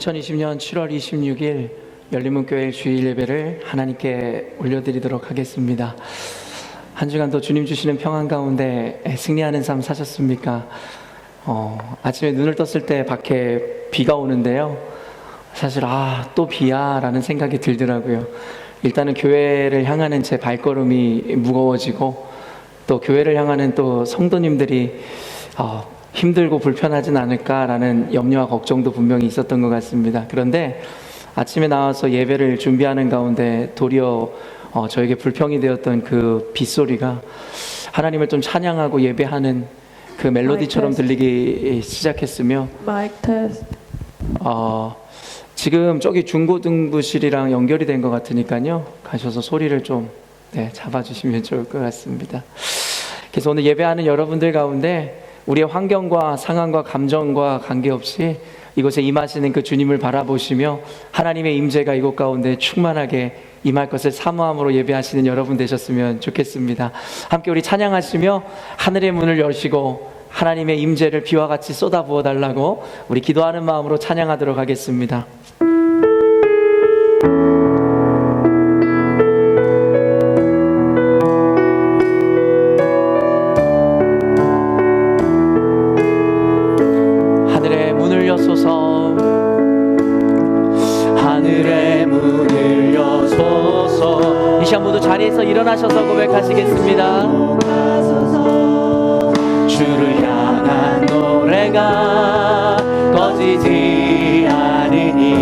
2020년 7월 26일 열린문교회 주일 예배를 하나님께 올려드리도록 하겠습니다. 한 주간도 주님 주시는 평안 가운데 승리하는 삶 사셨습니까? 아침에 눈을 떴을 때 밖에 비가 오는데요, 사실 또 비야 라는 생각이 들더라고요. 일단은 교회를 향하는 제 발걸음이 무거워지고, 또 교회를 향하는 또 성도님들이 힘들고 불편하진 않을까라는 염려와 걱정도 분명히 있었던 것 같습니다. 그런데 아침에 나와서 예배를 준비하는 가운데 도리어 저에게 불평이 되었던 그 빗소리가 하나님을 좀 찬양하고 예배하는 그 멜로디처럼 들리기 시작했으며, 마이크 테스트. 지금 저기 중고등부실이랑 연결이 된 것 같으니까요, 가셔서 소리를 좀 잡아주시면 좋을 것 같습니다. 그래서 오늘 예배하는 여러분들 가운데 우리의 환경과 상황과 감정과 관계없이 이곳에 임하시는 그 주님을 바라보시며 하나님의 임재가 이곳 가운데 충만하게 임할 것을 사모함으로 예배하시는 여러분 되셨으면 좋겠습니다. 함께 우리 찬양하시며 하늘의 문을 여시고 하나님의 임재를 비와 같이 쏟아부어 달라고 우리 기도하는 마음으로 찬양하도록 하겠습니다. 하늘의 문을 여소서. 이 시간 모두 자리에서 일어나셔서 고백하시겠습니다. 주를 향한 노래가 꺼지지 않으니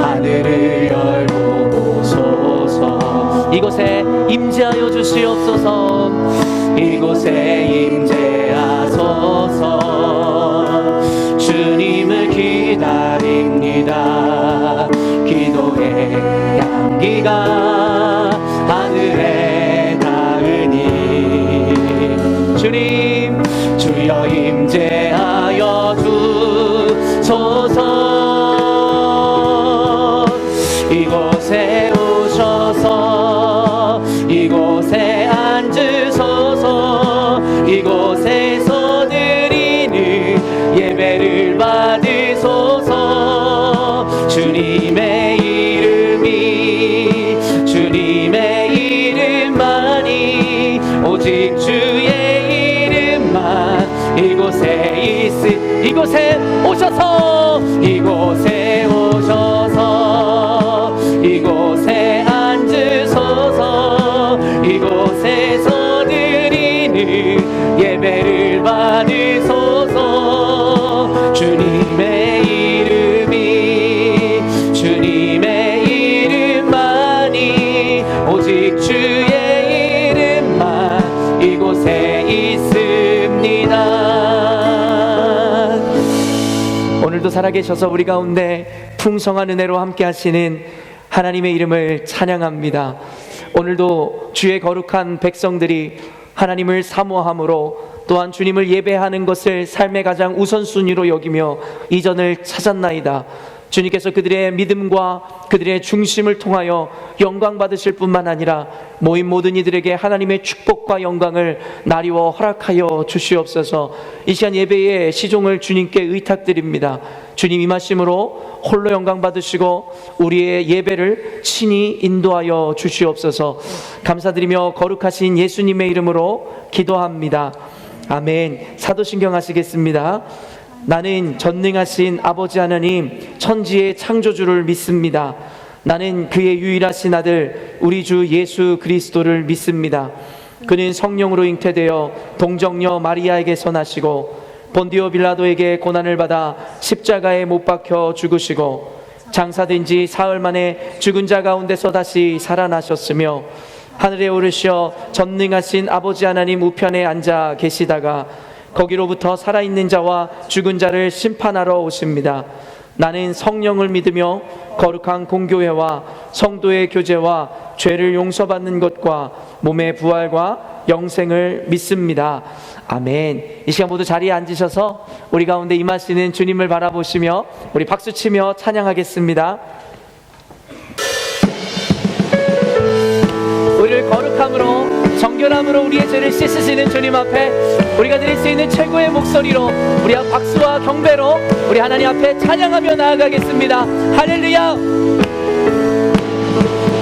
하늘을 열고 보소서. 이곳에 임재하여 주시옵소서. 이곳에 임재하소서. 주님을 기다립니다. 기도의 향기가 하늘에 닿으니 주님 주여 임재하여 주소서. 이곳에 오셔서 이곳에 앉으소서. 이곳에서 드리는 예배를 받으소서. 주님의 이름만이 오직 주의 이름만 이곳에 오셔서 이곳에 앉으소서. 이곳에서 드리는 예배를 받으소서. 주님의 이름만이 오직 주의 이름만 이곳에 있습니다. 오늘도 살아계셔서 우리 가운데 풍성한 은혜로 함께 하시는 하나님의 이름을 찬양합니다. 오늘도 주의 거룩한 백성들이 하나님을 사모함으로 또한 주님을 예배하는 것을 삶의 가장 우선순위로 여기며 이전을 찾았나이다. 주님께서 그들의 믿음과 그들의 중심을 통하여 영광 받으실 뿐만 아니라 모인 모든 이들에게 하나님의 축복과 영광을 나리워 허락하여 주시옵소서. 이 시간 예배의 시종을 주님께 의탁드립니다. 주님 임하심으로 홀로 영광 받으시고 우리의 예배를 친히 인도하여 주시옵소서. 감사드리며 거룩하신 예수님의 이름으로 기도합니다. 아멘. 사도신경 하시겠습니다. 나는 전능하신 아버지 하나님 천지의 창조주를 믿습니다. 나는 그의 유일하신 아들 우리 주 예수 그리스도를 믿습니다. 그는 성령으로 잉태되어 동정녀 마리아에게서 나시고 본디오 빌라도에게 고난을 받아 십자가에 못 박혀 죽으시고 장사된 지 사흘 만에 죽은 자 가운데서 다시 살아나셨으며 하늘에 오르시어 전능하신 아버지 하나님 우편에 앉아 계시다가 거기로부터 살아있는 자와 죽은 자를 심판하러 오십니다. 나는 성령을 믿으며 거룩한 공교회와 성도의 교제와 죄를 용서받는 것과 몸의 부활과 영생을 믿습니다. 아멘. 이 시간 모두 자리에 앉으셔서 우리 가운데 임하시는 주님을 바라보시며 우리 박수치며 찬양하겠습니다. 우리를 거룩함으로 정결 정결함으로 우리의 죄를 씻으시는 주님 앞에 우리가 드릴 수 있는 최고의 목소리로 우리 박수와 경배로 우리 하나님 앞에 찬양하며 나아가겠습니다. 할렐루야.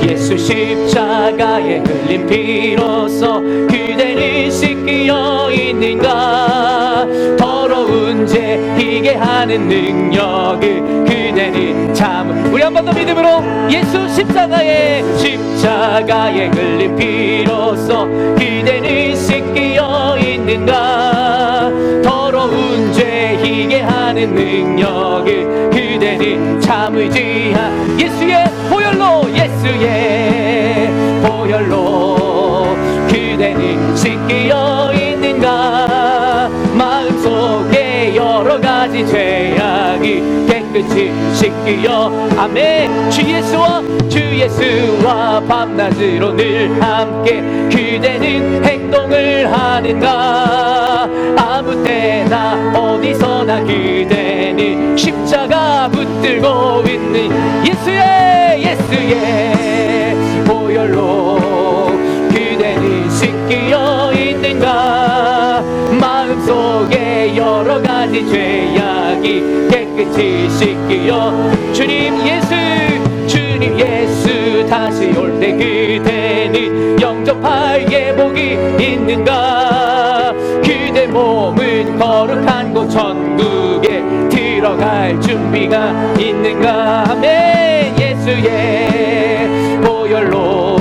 예수 십자가에 흘린 피로써 그대는 씻기어 있는가. 더러운 죄 희게 하는 능력을 그대는 참. 우리 한 번 더 믿음으로 예수 십자가에 흘린 피로써 그대는 씻기어 있는가. 더러운 죄 희게 하는 능력을 그대는 참 의지한 예수의 보혈로 그대는 씻기어 있는가. 마음속에 여러 가지 죄악이 깨끗이 씻기어. 아멘. 주 예수와 밤낮으로 늘 함께 그대는 행동을 하는가. 아무 때나 어디서나 그대는 십자가 붙들고 있는 예수의 보혈로 그대는 씻기어 있는가. 마음속에 여러 가지 죄악이 깨끗이 씻기어. 주님 예수 다시 올 때 그대는 영접할 예복이 있는가. 그대 몸은 거룩한 곳 천국에 들어갈 준비가 있는가. 아멘. 예수의 보혈로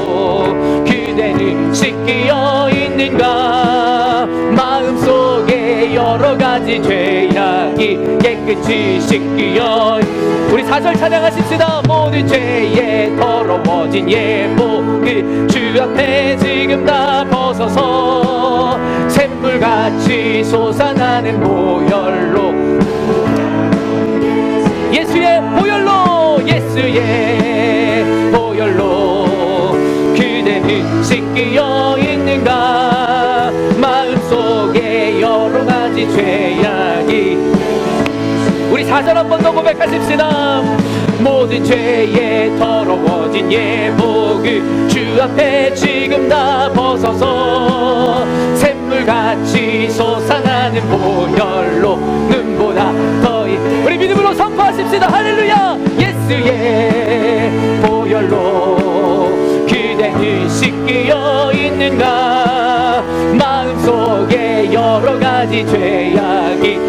그대는 씻기어 있는가. 마음속에 여러 가지 죄악이 깨끗이 씻기어. 우리 4절 찬양하십시다. 모든 죄에 더러워진 예복을 주 앞에 지금 다 벗어서 샘물같이 솟아나는 보혈로 예수의 보혈로 그대는 씻기어 있는가. 마음속에 여러 가지 죄악이. 우리 4절 한 번 더 고백하십시다. 모든 죄에 더러워진 예복을 주 앞에 지금 다 벗어서 샘물같이 솟아나는 보혈로 눈보다 더이. 우리 믿음으로 선포하십시다. 할렐루야. 예수의 보혈로 그대는 씻기어 있는가. 마음속에 여러 가지 죄악이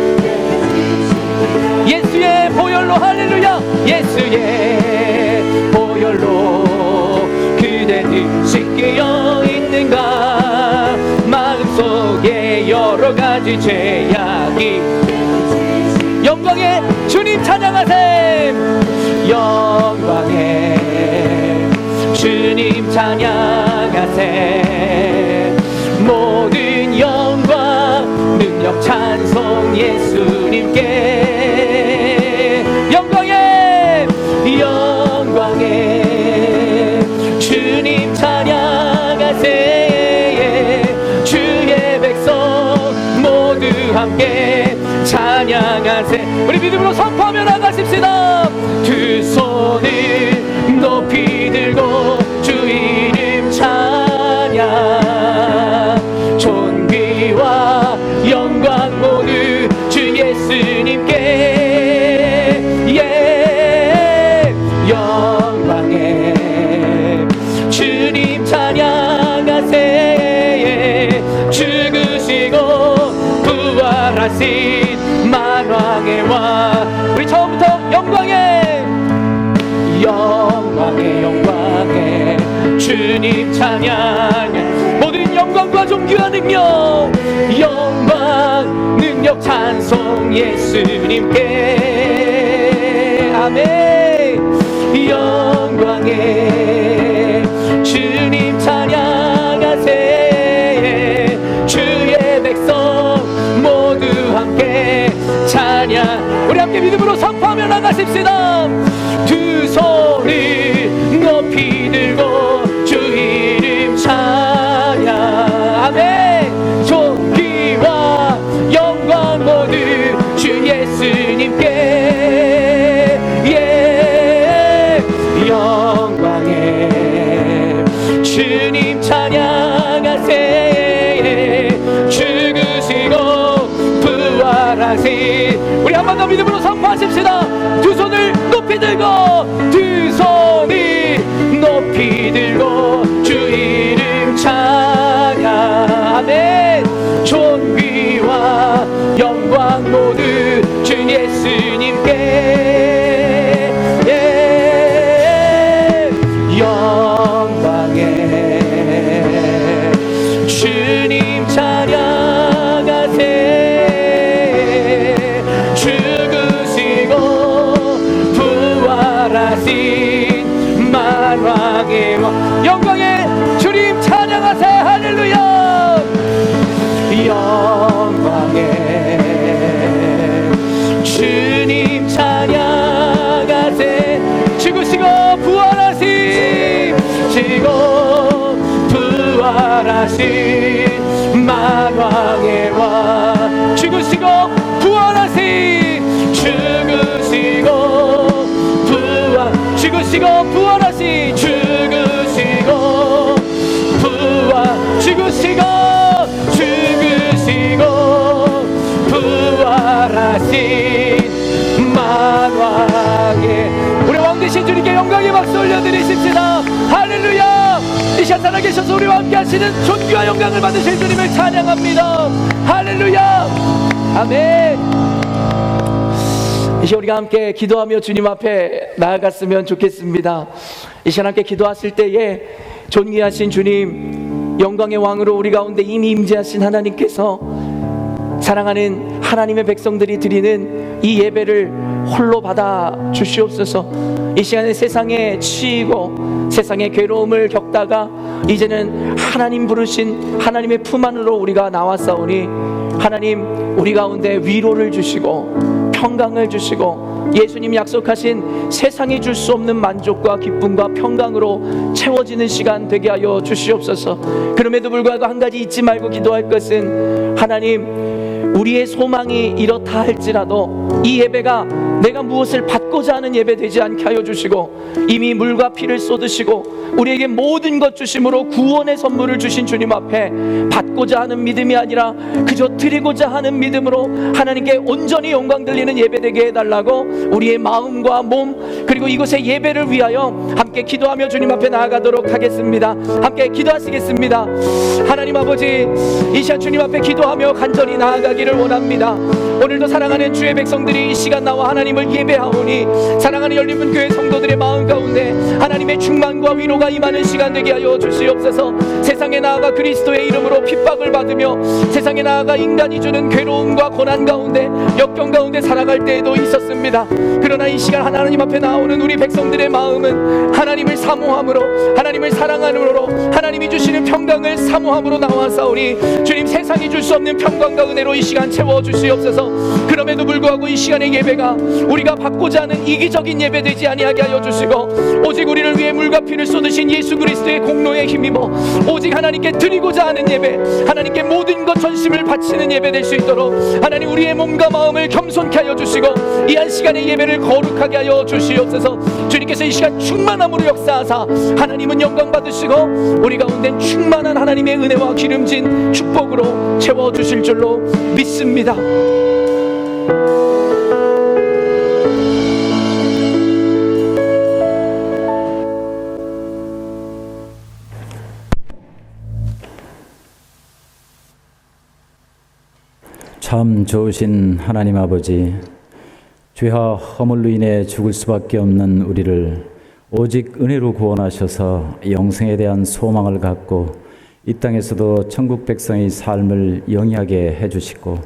예수의 보혈로. 할렐루야. 예수의 보혈로 그대는 씻기어 있는가. 마음속에 여러 가지 죄악이. 영광의 주님 찬양하세. 영광의 주님 찬양하세. 모든 영광 능력 찬송 예수님께. 영광의 주님 찬양하세. 주의 백성 모두 함께 찬양하세. 우리 믿음으로 선포하며 나가십시다. 두 손을 높이 들고 주 이름 찬양. 존귀와 영광 모두 주 예수님께. 영광의 주님 찬양하세. 죽으시고 부활하신 만왕의 왕. 우리 처음부터 영광의 주님 찬양. 모든 영광과 존귀와 능력, 영광 능력 찬송 예수님께. 아멘. 영광의 주님 찬양하세. 주의 백성 모두 함께 찬양. 우리 함께 믿음으로 선포하며 나가십시다. 두 손을 높이 들고 주 이름 찬양. 아멘. 존귀와 영광 모두 주 예수님께. 영광의 주님 찬양하세. 부활하신 우리 한 번 더 믿음으로 선포하십시다. 두 손을 높이 들고 두 손을 높이 들고 주 이름 찬양. 아멘. 존귀와 영광 모두 주 예수님께 영광에 주님 찬양하세. 죽으시고 부활하신 만왕의 왕 영광에 주님 찬양하세. 할렐루야. 영광에 주님 찬양하세. 죽으시고 부활하신 지고 부활하신 만왕의 왕. 죽으시고 부활하신 죽으시고 부활하신 죽으시고 부활하신 만왕의 우리 왕 되신 주님께 영광의 박수 올려드리십시다. 할렐루야. 이 시간 살아계셔서 우리와 함께 하시는 존귀와 영광을 받으실 주님을 찬양합니다. 할렐루야. 아멘. 이 시간 우리가 함께 기도하며 주님 앞에 나아갔으면 좋겠습니다. 이 시간 함께 기도하실 때에 존귀하신 주님, 영광의 왕으로 우리 가운데 이미 임재하신 하나님께서 사랑하는 하나님의 백성들이 드리는 이 예배를 홀로 받아 주시옵소서. 이 시간에 세상에 치이고 세상의 괴로움을 겪다가 이제는 하나님 부르신 하나님의 품 안으로 우리가 나왔사오니 하나님 우리 가운데 위로를 주시고 평강을 주시고 예수님 약속하신 세상이 줄 수 없는 만족과 기쁨과 평강으로 채워지는 시간 되게 하여 주시옵소서. 그럼에도 불구하고 한 가지 잊지 말고 기도할 것은 하나님 우리의 소망이 이렇다 할지라도 이 예배가 내가 무엇을 받고자 하는 예배 되지 않게 하여 주시고 이미 물과 피를 쏟으시고 우리에게 모든 것 주심으로 구원의 선물을 주신 주님 앞에 받고자 하는 믿음이 아니라 그저 드리고자 하는 믿음으로 하나님께 온전히 영광 들리는 예배 되게 해달라고 우리의 마음과 몸 그리고 이곳의 예배를 위하여 함께 기도하며 주님 앞에 나아가도록 하겠습니다. 함께 기도하시겠습니다. 하나님 아버지, 이 시간 주님 앞에 기도하며 간절히 나아가기를 원합니다. 오늘도 사랑하는 주의 백성들이 이 시간 나와 하나님을 예배하오니 사랑하는 열린문교회 성도들의 마음 가운데 하나님의 충만과 위로가 임하는 시간 되게 하여 주시옵소서. 세상에 나아가 그리스도의 이름으로 핍박을 받으며 세상에 나아가 인간이 주는 괴로움과 고난 가운데 역경 가운데 살아갈 때에도 있었습니다. 그러나 이 시간 하나님 앞에 나오는 우리 백성들의 마음은 하나님을 사모함으로 하나님을 사랑함으로 하나님이 주시는 평강을 사모함으로 나와사오니 주님 세상이 줄 수 없는 평강과 은혜로 이 시간 채워주시옵소서. 그럼에도 불구하고 이 시간의 예배가 우리가 받고자 하는 이기적인 예배 되지 아니하게 하여 주시고 오직 우리를 위해 물과 피를 쏟으신 예수 그리스도의 공로에 힘입어 오직 하나님께 드리고자 하는 예배, 하나님께 모든 것 전심을 바치는 예배 될 수 있도록 하나님 우리의 몸과 마음을 겸손케 하여 주시고 이 한 시간의 예배를 거룩하게 하여 주시옵소서. 주님께서 이 시간 충만함으로 역사하사 하나님은 영광 받으시고 우리 가운데 충만한 하나님의 은혜와 기름진 축복으로 채워주실 줄로 믿습니다. 참 좋으신 하나님 아버지, 죄와 허물로 인해 죽을 수밖에 없는 우리를 오직 은혜로 구원하셔서 영생에 대한 소망을 갖고 이 땅에서도 천국 백성의 삶을 영위하게 해주시고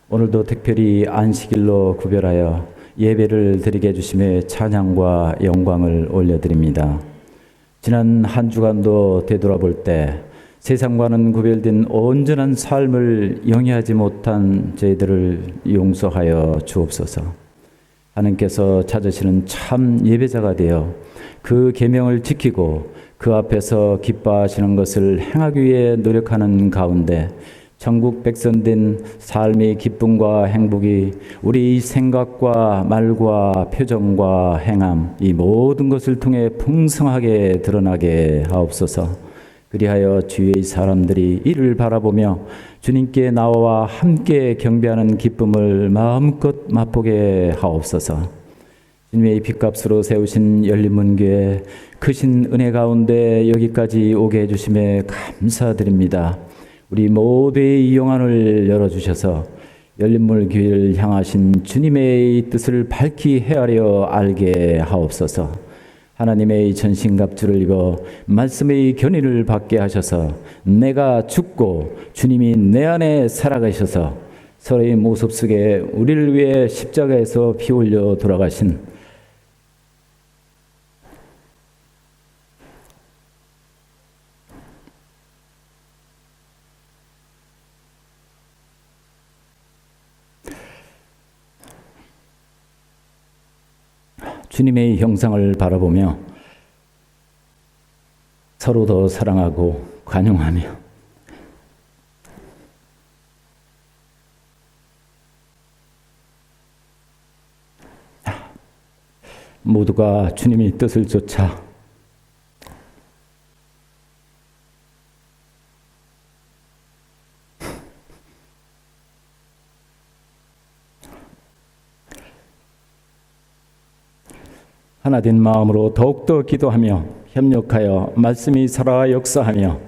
오늘도 특별히 안식일로 구별하여 예배를 드리게 해주심에 찬양과 영광을 올려드립니다. 지난 한 주간도 되돌아볼 때 세상과는 구별된 온전한 삶을 영위하지 못한 저희들을 용서하여 주옵소서. 하나님께서 찾으시는 참 예배자가 되어 그 계명을 지키고 그 앞에서 기뻐하시는 것을 행하기 위해 노력하는 가운데 천국 백성된 삶의 기쁨과 행복이 우리 생각과 말과 표정과 행함 이 모든 것을 통해 풍성하게 드러나게 하옵소서. 그리하여 주위의 사람들이 이를 바라보며 주님께 나와 함께 경배하는 기쁨을 마음껏 맛보게 하옵소서. 주님의 핏값으로 세우신 열린문교회 크신 은혜 가운데 여기까지 오게 해주심에 감사드립니다. 우리 모두의 이 영안을 열어주셔서 열린문교회를 향하신 주님의 뜻을 밝히 헤아려 알게 하옵소서. 하나님의 전신갑주를 입어 말씀의 견인을 받게 하셔서 내가 죽고 주님이 내 안에 살아가셔서 서로의 모습 속에 우리를 위해 십자가에서 피 흘려 돌아가신 주님의 형상을 바라보며 서로 더 사랑하고 관용하며 모두가 주님의 뜻을 쫓아 하나된 마음으로 더욱더 기도하며 협력하여 말씀이 살아 역사하며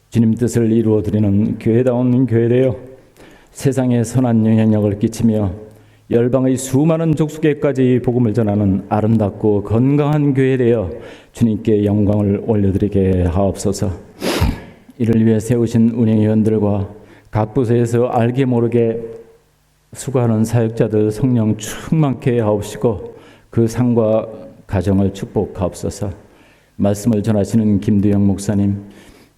주님 뜻을 이루어드리는 교회다운 교회되어 세상에 선한 영향력을 끼치며 열방의 수많은 족속에까지 복음을 전하는 아름답고 건강한 교회되어 주님께 영광을 올려드리게 하옵소서. 이를 위해 세우신 운영위원들과 각 부서에서 알게 모르게 수고하는 사역자들 성령 충만케 하옵시고 그 상과 가정을 축복하옵소서. 말씀을 전하시는 김두영 목사님,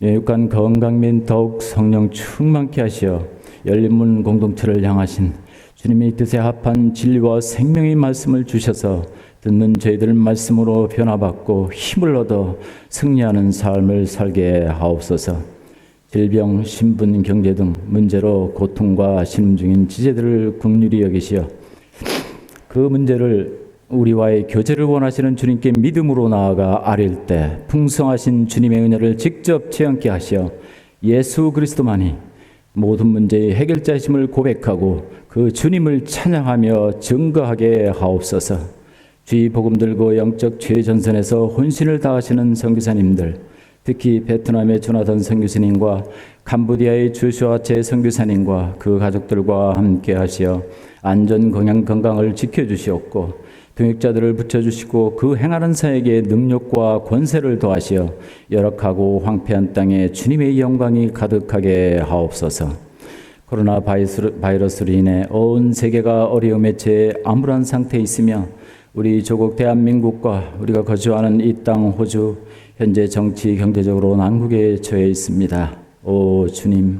육간 건강 및 더욱 성령 충만케 하시어 열린문 공동체를 향하신 주님의 뜻에 합한 진리와 생명의 말씀을 주셔서 듣는 저희들 말씀으로 변화받고 힘을 얻어 승리하는 삶을 살게 하옵소서. 질병, 신분, 경제 등 문제로 고통과 신음 중인 지체들을 긍휼히 여기시어 그 문제를 우리와의 교제를 원하시는 주님께 믿음으로 나아가 아뢰일 때 풍성하신 주님의 은혜를 직접 체험케 하시어 예수 그리스도만이 모든 문제의 해결자이심을 고백하고 그 주님을 찬양하며 증거하게 하옵소서. 주의 복음 들고 영적 최전선에서 혼신을 다하시는 선교사님들, 특히 베트남의 조나단 선교사님과 캄보디아의 주슈아 제 선교사님과 그 가족들과 함께 하시어 안전 건강을 지켜주시옵고 동역자들을 붙여주시고 그 행하는 사에게 능력과 권세를 더하시어 열악하고 황폐한 땅에 주님의 영광이 가득하게 하옵소서. 코로나 바이러스로 인해 온 세계가 어려움에 처해 암울한 상태에 있으며 우리 조국 대한민국과 우리가 거주하는 이 땅 호주 현재 정치 경제적으로 난국에 처해 있습니다. 오 주님,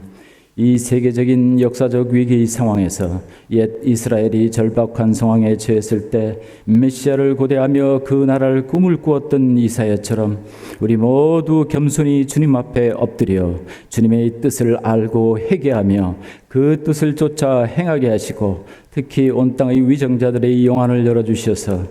이 세계적인 역사적 위기 상황에서 옛 이스라엘이 절박한 상황에 처했을 때 메시아를 고대하며 그 나라를 꿈을 꾸었던 이사야처럼 우리 모두 겸손히 주님 앞에 엎드려 주님의 뜻을 알고 회개하며 그 뜻을 쫓아 행하게 하시고 특히 온 땅의 위정자들의 영안을 열어주셔서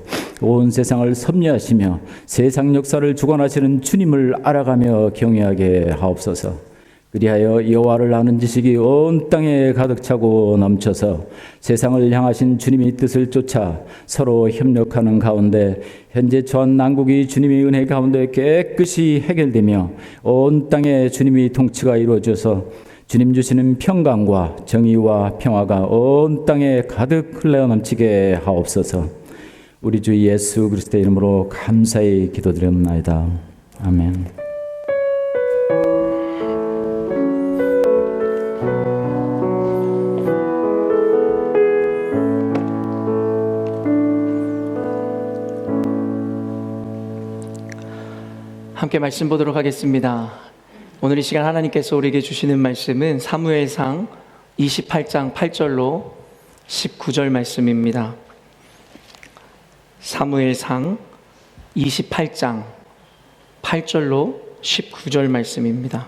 온 세상을 섭리하시며 세상 역사를 주관하시는 주님을 알아가며 경외하게 하옵소서. 그리하여 여호와를 아는 지식이 온 땅에 가득 차고 넘쳐서 세상을 향하신 주님의 뜻을 쫓아 서로 협력하는 가운데 현재 처한 난국이 주님의 은혜 가운데 깨끗이 해결되며 온 땅에 주님의 통치가 이루어져서 주님 주시는 평강과 정의와 평화가 온 땅에 가득 흘러 넘치게 하옵소서. 우리 주 예수 그리스도의 이름으로 감사히 기도드립니다. 아멘. 함께 말씀 보도록 하겠습니다. 오늘 이 시간 하나님께서 우리에게 주시는 말씀은 사무엘상 28장 8절로 19절 말씀입니다. 사무엘상 28장 8절로 19절 말씀입니다.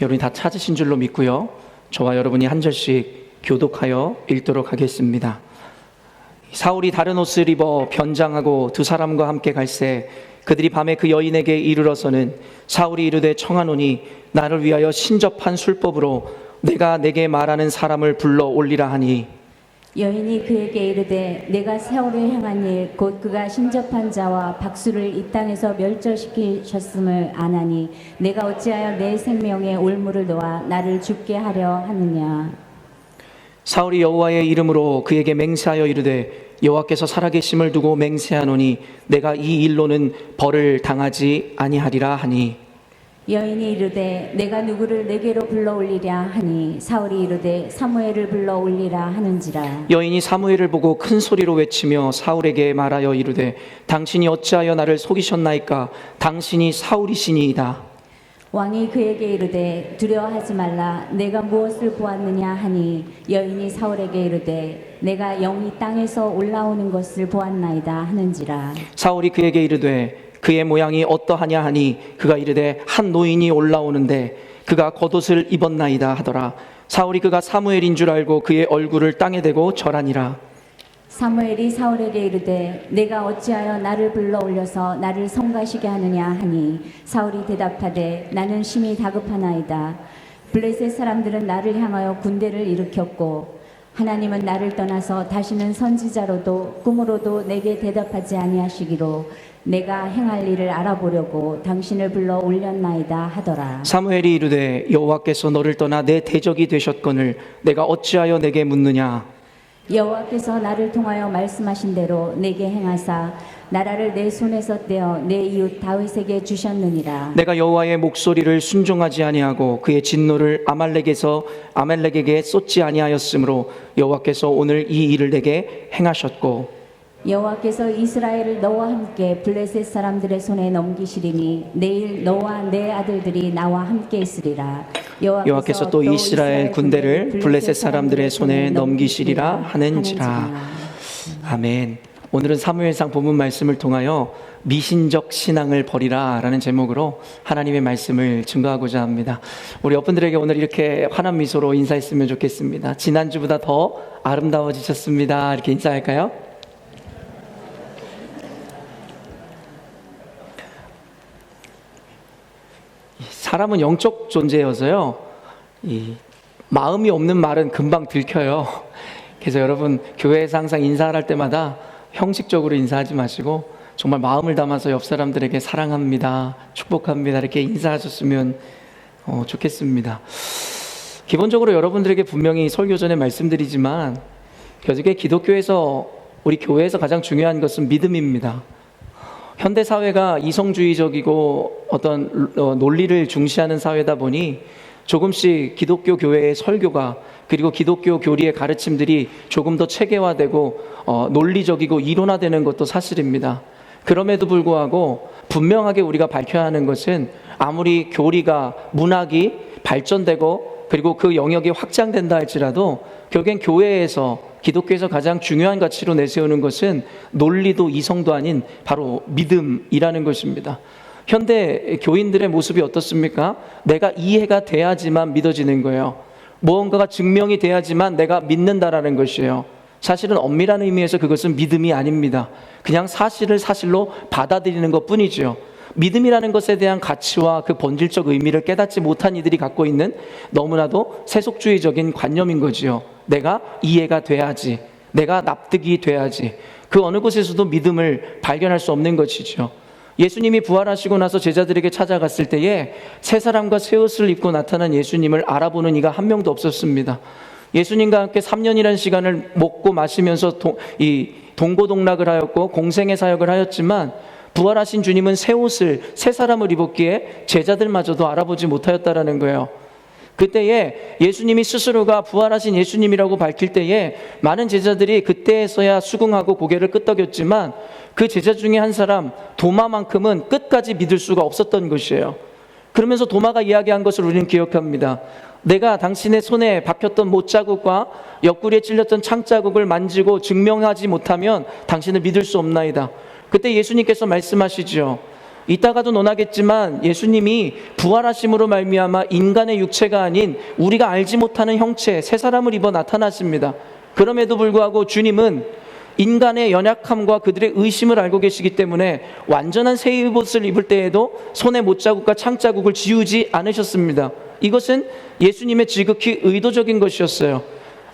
여러분이 다 찾으신 줄로 믿고요. 저와 여러분이 한 절씩 교독하여 읽도록 하겠습니다. 사울이 다른 옷을 입어 변장하고 두 사람과 함께 갈새 그들이 밤에 그 여인에게 이르러서는 사울이 이르되 청하노니 나를 위하여 신접한 술법으로 내가 내게 말하는 사람을 불러 올리라 하니 여인이 그에게 이르되 내가 사울을 향한 일 곧 그가 신접한 자와 박수를 이 땅에서 멸절시키셨음을 아나니 내가 어찌하여 내 생명에 올무를 놓아 나를 죽게 하려 하느냐. 사울이 여호와의 이름으로 그에게 맹세하여 이르되 여호와께서 살아계심을 두고 맹세하노니 내가 이 일로는 벌을 당하지 아니하리라 하니 여인이 이르되 내가 누구를 내게로 불러 올리랴 하니 사울이 이르되 사무엘을 불러 올리라 하는지라. 여인이 사무엘을 보고 큰 소리로 외치며 사울에게 말하여 이르되 당신이 어찌하여 나를 속이셨나이까 당신이 사울이시니이다. 왕이 그에게 이르되 두려워하지 말라 내가 무엇을 보았느냐 하니 여인이 사울에게 이르되 내가 영이 땅에서 올라오는 것을 보았나이다 하는지라. 사울이 그에게 이르되 그의 모양이 어떠하냐 하니 그가 이르되 한 노인이 올라오는데 그가 겉옷을 입었나이다 하더라. 사울이 그가 사무엘인 줄 알고 그의 얼굴을 땅에 대고 절하니라. 사무엘이 사울에게 이르되 내가 어찌하여 나를 불러 올려서 나를 성가시게 하느냐 하니 사울이 대답하되 나는 심히 다급하나이다. 블레셋 사람들은 나를 향하여 군대를 일으켰고 하나님은 나를 떠나서 다시는 선지자로도 꿈으로도 내게 대답하지 아니하시기로 내가 행할 일을 알아보려고 당신을 불러 올렸나이다 하더라. 사무엘이 이르되 여호와께서 너를 떠나 내 대적이 되셨거늘 내가 어찌하여 내게 묻느냐. 여호와께서 나를 통하여 말씀하신 대로 내게 행하사 나라를 내 손에서 떼어 내 이웃 다윗에게 주셨느니라. 내가 여호와의 목소리를 순종하지 아니하고 그의 진노를 아말렉에게 쏟지 아니하였으므로 여호와께서 오늘 이 일을 내게 행하셨고 여호와께서 이스라엘을 너와 함께 블레셋 사람들의 손에 넘기시리니 내일 너와 내 아들들이 나와 함께 있으리라. 여호와께서 또 이스라엘 군대를 블레셋 사람들의 손에 넘기시리라 하는지라. 아멘. 오늘은 사무엘상 본문 말씀을 통하여 미신적 신앙을 버리라 라는 제목으로 하나님의 말씀을 증거하고자 합니다. 우리 여러분들에게 오늘 이렇게 환한 미소로 인사했으면 좋겠습니다. 지난주보다 더 아름다워지셨습니다. 이렇게 인사할까요? 사람은 영적 존재여서요, 이 마음이 없는 말은 금방 들켜요. 그래서 여러분 교회에서 항상 인사를 할 때마다 형식적으로 인사하지 마시고 정말 마음을 담아서 옆 사람들에게 사랑합니다, 축복합니다 이렇게 인사하셨으면 좋겠습니다. 기본적으로 여러분들에게 분명히 설교 전에 말씀드리지만 교직의 기독교에서 우리 교회에서 가장 중요한 것은 믿음입니다. 현대 사회가 이성주의적이고 어떤 논리를 중시하는 사회다 보니 조금씩 기독교 교회의 설교가 그리고 기독교 교리의 가르침들이 조금 더 체계화되고 논리적이고 이론화되는 것도 사실입니다. 그럼에도 불구하고 분명하게 우리가 밝혀야 하는 것은 아무리 교리가 문학이 발전되고 그리고 그 영역이 확장된다 할지라도 결국엔 교회에서 기독교에서 가장 중요한 가치로 내세우는 것은 논리도 이성도 아닌 바로 믿음이라는 것입니다. 현대 교인들의 모습이 어떻습니까? 내가 이해가 돼야지만 믿어지는 거예요. 무언가가 증명이 돼야지만 내가 믿는다라는 것이에요. 사실은 엄밀한 의미에서 그것은 믿음이 아닙니다. 그냥 사실을 사실로 받아들이는 것뿐이죠. 믿음이라는 것에 대한 가치와 그 본질적 의미를 깨닫지 못한 이들이 갖고 있는 너무나도 세속주의적인 관념인 거지요. 내가 이해가 돼야지, 내가 납득이 돼야지, 그 어느 곳에서도 믿음을 발견할 수 없는 것이죠. 예수님이 부활하시고 나서 제자들에게 찾아갔을 때에 새 사람과 새 옷을 입고 나타난 예수님을 알아보는 이가 한 명도 없었습니다. 예수님과 함께 3년이라는 시간을 먹고 마시면서 동고동락을 하였고 공생의 사역을 하였지만 부활하신 주님은 새 옷을, 새 사람을 입었기에 제자들마저도 알아보지 못하였다라는 거예요. 그때에 예수님이 스스로가 부활하신 예수님이라고 밝힐 때에 많은 제자들이 그때에서야 수긍하고 고개를 끄덕였지만 그 제자 중에 한 사람 도마만큼은 끝까지 믿을 수가 없었던 것이에요. 그러면서 도마가 이야기한 것을 우리는 기억합니다. 내가 당신의 손에 박혔던 못자국과 옆구리에 찔렸던 창자국을 만지고 증명하지 못하면 당신을 믿을 수 없나이다. 그때 예수님께서 말씀하시죠. 이따가도 논하겠지만 예수님이 부활하심으로 말미암아 인간의 육체가 아닌 우리가 알지 못하는 형체 새 사람을 입어 나타나십니다. 그럼에도 불구하고 주님은 인간의 연약함과 그들의 의심을 알고 계시기 때문에 완전한 새 옷을 입을 때에도 손에 못자국과 창자국을 지우지 않으셨습니다. 이것은 예수님의 지극히 의도적인 것이었어요.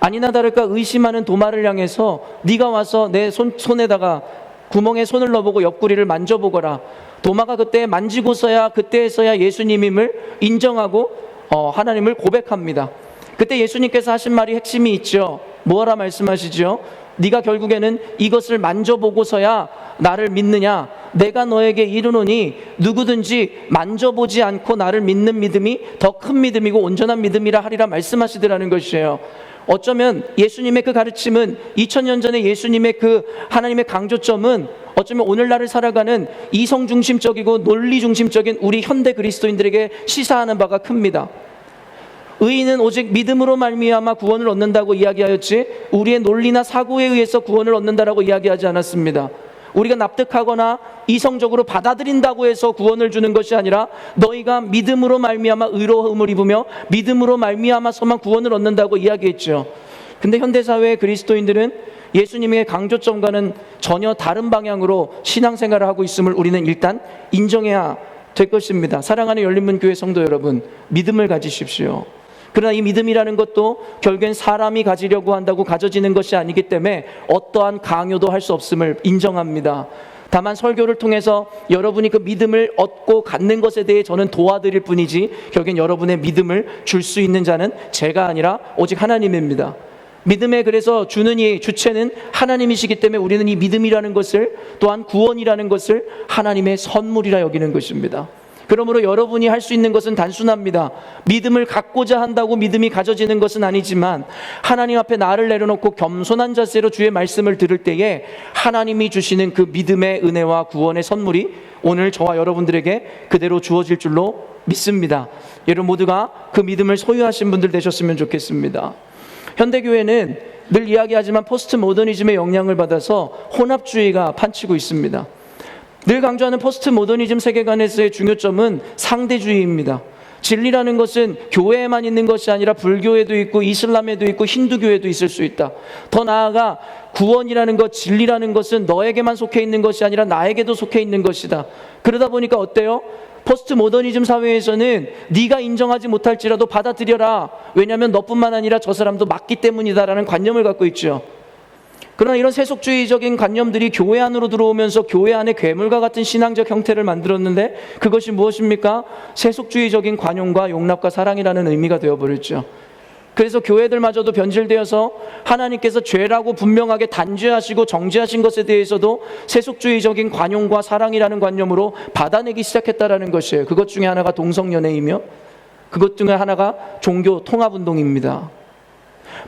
아니나 다를까 의심하는 도마를 향해서 네가 와서 내 손에다가 구멍에 손을 넣어보고 옆구리를 만져보거라. 도마가 그때 만지고서야 그때에서야 예수님임을 인정하고 하나님을 고백합니다. 그때 예수님께서 하신 말이 핵심이 있죠. 뭐라 말씀하시죠? 네가 결국에는 이것을 만져보고서야 나를 믿느냐? 내가 너에게 이르노니 누구든지 만져보지 않고 나를 믿는 믿음이 더 큰 믿음이고 온전한 믿음이라 하리라 말씀하시더라는 것이에요. 어쩌면 예수님의 그 가르침은 2000년 전에 예수님의 그 하나님의 강조점은 어쩌면 오늘날을 살아가는 이성중심적이고 논리중심적인 우리 현대 그리스도인들에게 시사하는 바가 큽니다. 의인은 오직 믿음으로 말미암아 구원을 얻는다고 이야기하였지 우리의 논리나 사고에 의해서 구원을 얻는다라고 이야기하지 않았습니다. 우리가 납득하거나 이성적으로 받아들인다고 해서 구원을 주는 것이 아니라 너희가 믿음으로 말미암아 의로움을 입으며 믿음으로 말미암아서만 구원을 얻는다고 이야기했죠. 근데 현대사회의 그리스도인들은 예수님의 강조점과는 전혀 다른 방향으로 신앙생활을 하고 있음을 우리는 일단 인정해야 될 것입니다. 사랑하는 열린문교회 성도 여러분, 믿음을 가지십시오. 그러나 이 믿음이라는 것도 결국엔 사람이 가지려고 한다고 가져지는 것이 아니기 때문에 어떠한 강요도 할 수 없음을 인정합니다. 다만 설교를 통해서 여러분이 그 믿음을 얻고 갖는 것에 대해 저는 도와드릴 뿐이지 결국엔 여러분의 믿음을 줄 수 있는 자는 제가 아니라 오직 하나님입니다. 믿음에 그래서 주는 이 주체는 하나님이시기 때문에 우리는 이 믿음이라는 것을 또한 구원이라는 것을 하나님의 선물이라 여기는 것입니다. 그러므로 여러분이 할 수 있는 것은 단순합니다. 믿음을 갖고자 한다고 믿음이 가져지는 것은 아니지만 하나님 앞에 나를 내려놓고 겸손한 자세로 주의 말씀을 들을 때에 하나님이 주시는 그 믿음의 은혜와 구원의 선물이 오늘 저와 여러분들에게 그대로 주어질 줄로 믿습니다. 여러분 모두가 그 믿음을 소유하신 분들 되셨으면 좋겠습니다. 현대교회는 늘 이야기하지만 포스트 모더니즘의 영향을 받아서 혼합주의가 판치고 있습니다. 늘 강조하는 포스트 모더니즘 세계관에서의 중요점은 상대주의입니다. 진리라는 것은 교회에만 있는 것이 아니라 불교에도 있고 이슬람에도 있고 힌두교에도 있을 수 있다. 더 나아가 구원이라는 것, 진리라는 것은 너에게만 속해 있는 것이 아니라 나에게도 속해 있는 것이다. 그러다 보니까 어때요? 포스트 모더니즘 사회에서는 네가 인정하지 못할지라도 받아들여라. 왜냐하면 너뿐만 아니라 저 사람도 맞기 때문이다라는 관념을 갖고 있죠. 그러나 이런 세속주의적인 관념들이 교회 안으로 들어오면서 교회 안에 괴물과 같은 신앙적 형태를 만들었는데 그것이 무엇입니까? 세속주의적인 관용과 용납과 사랑이라는 의미가 되어버렸죠. 그래서 교회들마저도 변질되어서 하나님께서 죄라고 분명하게 단죄하시고 정죄하신 것에 대해서도 세속주의적인 관용과 사랑이라는 관념으로 받아내기 시작했다라는 것이에요. 그것 중에 하나가 동성연애이며 그것 중에 하나가 종교 통합운동입니다.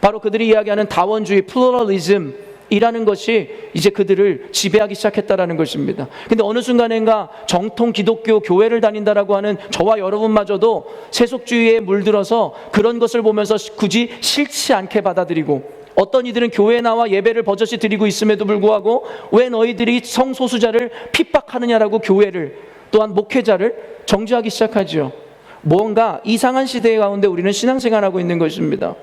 바로 그들이 이야기하는 다원주의, 플루럴리즘 이라는 것이 이제 그들을 지배하기 시작했다라는 것입니다. 근데 어느 순간인가 정통 기독교 교회를 다닌다라고 하는 저와 여러분마저도 세속주의에 물들어서 그런 것을 보면서 굳이 싫지 않게 받아들이고 어떤 이들은 교회에 나와 예배를 버젓이 드리고 있음에도 불구하고 왜 너희들이 성소수자를 핍박하느냐라고 교회를 또한 목회자를 정죄하기 시작하죠. 뭔가 이상한 시대 가운데 우리는 신앙생활하고 있는 것입니다.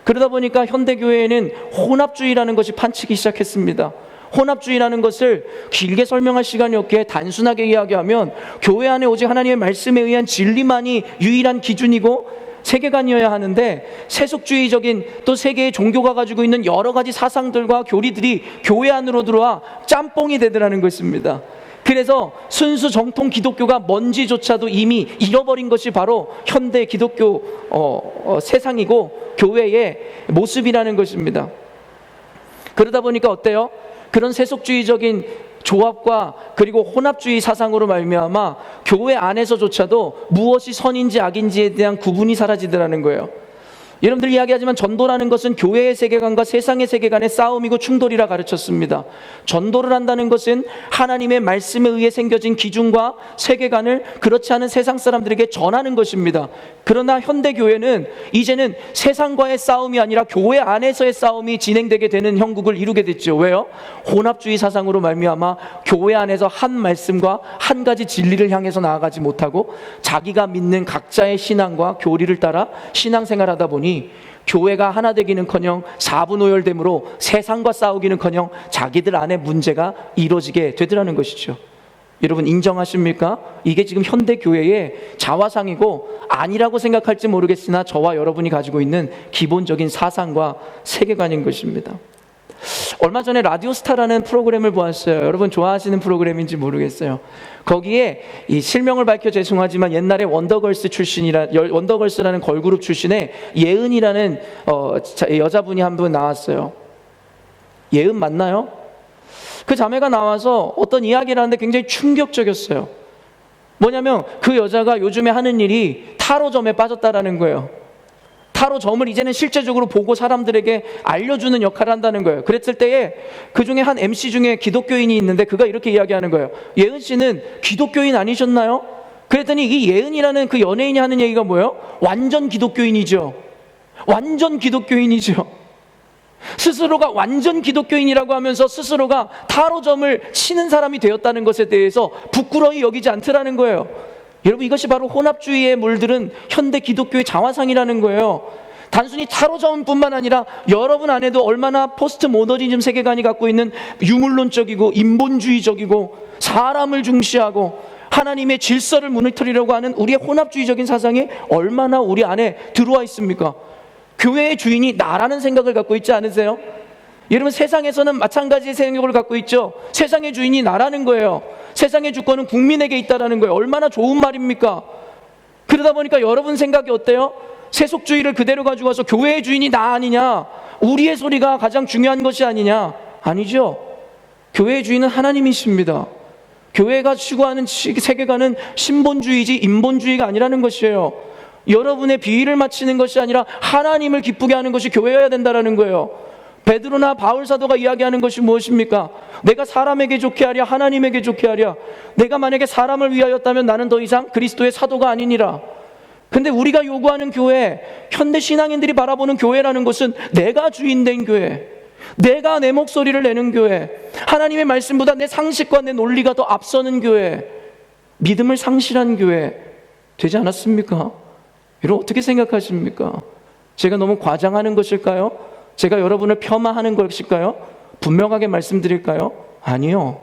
그러다 보니까 현대교회에는 혼합주의라는 것이 판치기 시작했습니다. 혼합주의라는 것을 길게 설명할 시간이 없기에 단순하게 이야기하면 교회 안에 오직 하나님의 말씀에 의한 진리만이 유일한 기준이고 세계관이어야 하는데 세속주의적인 또 세계의 종교가 가지고 있는 여러 가지 사상들과 교리들이 교회 안으로 들어와 짬뽕이 되더라는 것입니다. 그래서 순수 정통 기독교가 뭔지조차도 이미 잃어버린 것이 바로 현대 기독교 세상이고 교회의 모습이라는 것입니다. 그러다 보니까 어때요? 그런 세속주의적인 조합과 그리고 혼합주의 사상으로 말미암아 교회 안에서조차도 무엇이 선인지 악인지에 대한 구분이 사라지더라는 거예요. 여러분들 이야기하지만 전도라는 것은 교회의 세계관과 세상의 세계관의 싸움이고 충돌이라 가르쳤습니다. 전도를 한다는 것은 하나님의 말씀에 의해 생겨진 기준과 세계관을 그렇지 않은 세상 사람들에게 전하는 것입니다. 그러나 현대교회는 이제는 세상과의 싸움이 아니라 교회 안에서의 싸움이 진행되게 되는 형국을 이루게 됐죠. 왜요? 혼합주의 사상으로 말미암아 교회 안에서 한 말씀과 한 가지 진리를 향해서 나아가지 못하고 자기가 믿는 각자의 신앙과 교리를 따라 신앙생활하다 보니 그러더니 교회가 하나 되기는커녕 사분오열됨으로 세상과 싸우기는커녕 자기들 안에 문제가 이루어지게 되더라는 것이죠. 여러분 인정하십니까? 이게 지금 현대 교회의 자화상이고 아니라고 생각할지 모르겠으나 저와 여러분이 가지고 있는 기본적인 사상과 세계관인 것입니다. 얼마 전에 라디오스타라는 프로그램을 보았어요. 여러분 좋아하시는 프로그램인지 모르겠어요. 거기에 이 실명을 밝혀 죄송하지만 옛날에 원더걸스라는 걸그룹 출신의 예은이라는 여자분이 한 분 나왔어요. 예은 맞나요? 그 자매가 나와서 어떤 이야기를 하는데 굉장히 충격적이었어요. 뭐냐면 그 여자가 요즘에 하는 일이 타로점에 빠졌다라는 거예요. 타로점을 이제는 실제적으로 보고 사람들에게 알려주는 역할을 한다는 거예요. 그랬을 때에 그 중에 한 MC 중에 기독교인이 있는데 그가 이렇게 이야기하는 거예요. 예은 씨는 기독교인 아니셨나요? 그랬더니 이 예은이라는 그 연예인이 하는 얘기가 뭐예요? 완전 기독교인이죠. 완전 기독교인이죠. 스스로가 완전 기독교인이라고 하면서 스스로가 타로점을 치는 사람이 되었다는 것에 대해서 부끄러이 여기지 않더라는 거예요. 여러분 이것이 바로 혼합주의에 물들은 현대 기독교의 자화상이라는 거예요. 단순히 타로점뿐만 아니라 여러분 안에도 얼마나 포스트 모더니즘 세계관이 갖고 있는 유물론적이고 인본주의적이고 사람을 중시하고 하나님의 질서를 무너뜨리려고 하는 우리의 혼합주의적인 사상이 얼마나 우리 안에 들어와 있습니까? 교회의 주인이 나라는 생각을 갖고 있지 않으세요? 여러분 세상에서는 마찬가지의 생각을 갖고 있죠. 세상의 주인이 나라는 거예요. 세상의 주권은 국민에게 있다라는 거예요. 얼마나 좋은 말입니까? 그러다 보니까 여러분 생각이 어때요? 세속주의를 그대로 가지고 와서 교회의 주인이 나 아니냐? 우리의 소리가 가장 중요한 것이 아니냐? 아니죠. 교회의 주인은 하나님이십니다. 교회가 추구하는 세계관은 신본주의지 인본주의가 아니라는 것이에요. 여러분의 비위를 맞추는 것이 아니라 하나님을 기쁘게 하는 것이 교회여야 된다는 거예요. 베드로나 바울 사도가 이야기하는 것이 무엇입니까? 내가 사람에게 좋게 하랴 하나님에게 좋게 하랴. 내가 만약에 사람을 위하였다면 나는 더 이상 그리스도의 사도가 아니니라. 근데 우리가 요구하는 교회, 현대 신앙인들이 바라보는 교회라는 것은 내가 주인된 교회, 내가 내 목소리를 내는 교회, 하나님의 말씀보다 내 상식과 내 논리가 더 앞서는 교회, 믿음을 상실한 교회 되지 않았습니까? 여러분 어떻게 생각하십니까? 제가 너무 과장하는 것일까요? 제가 여러분을 폄하하는 것일까요? 분명하게 말씀드릴까요? 아니요.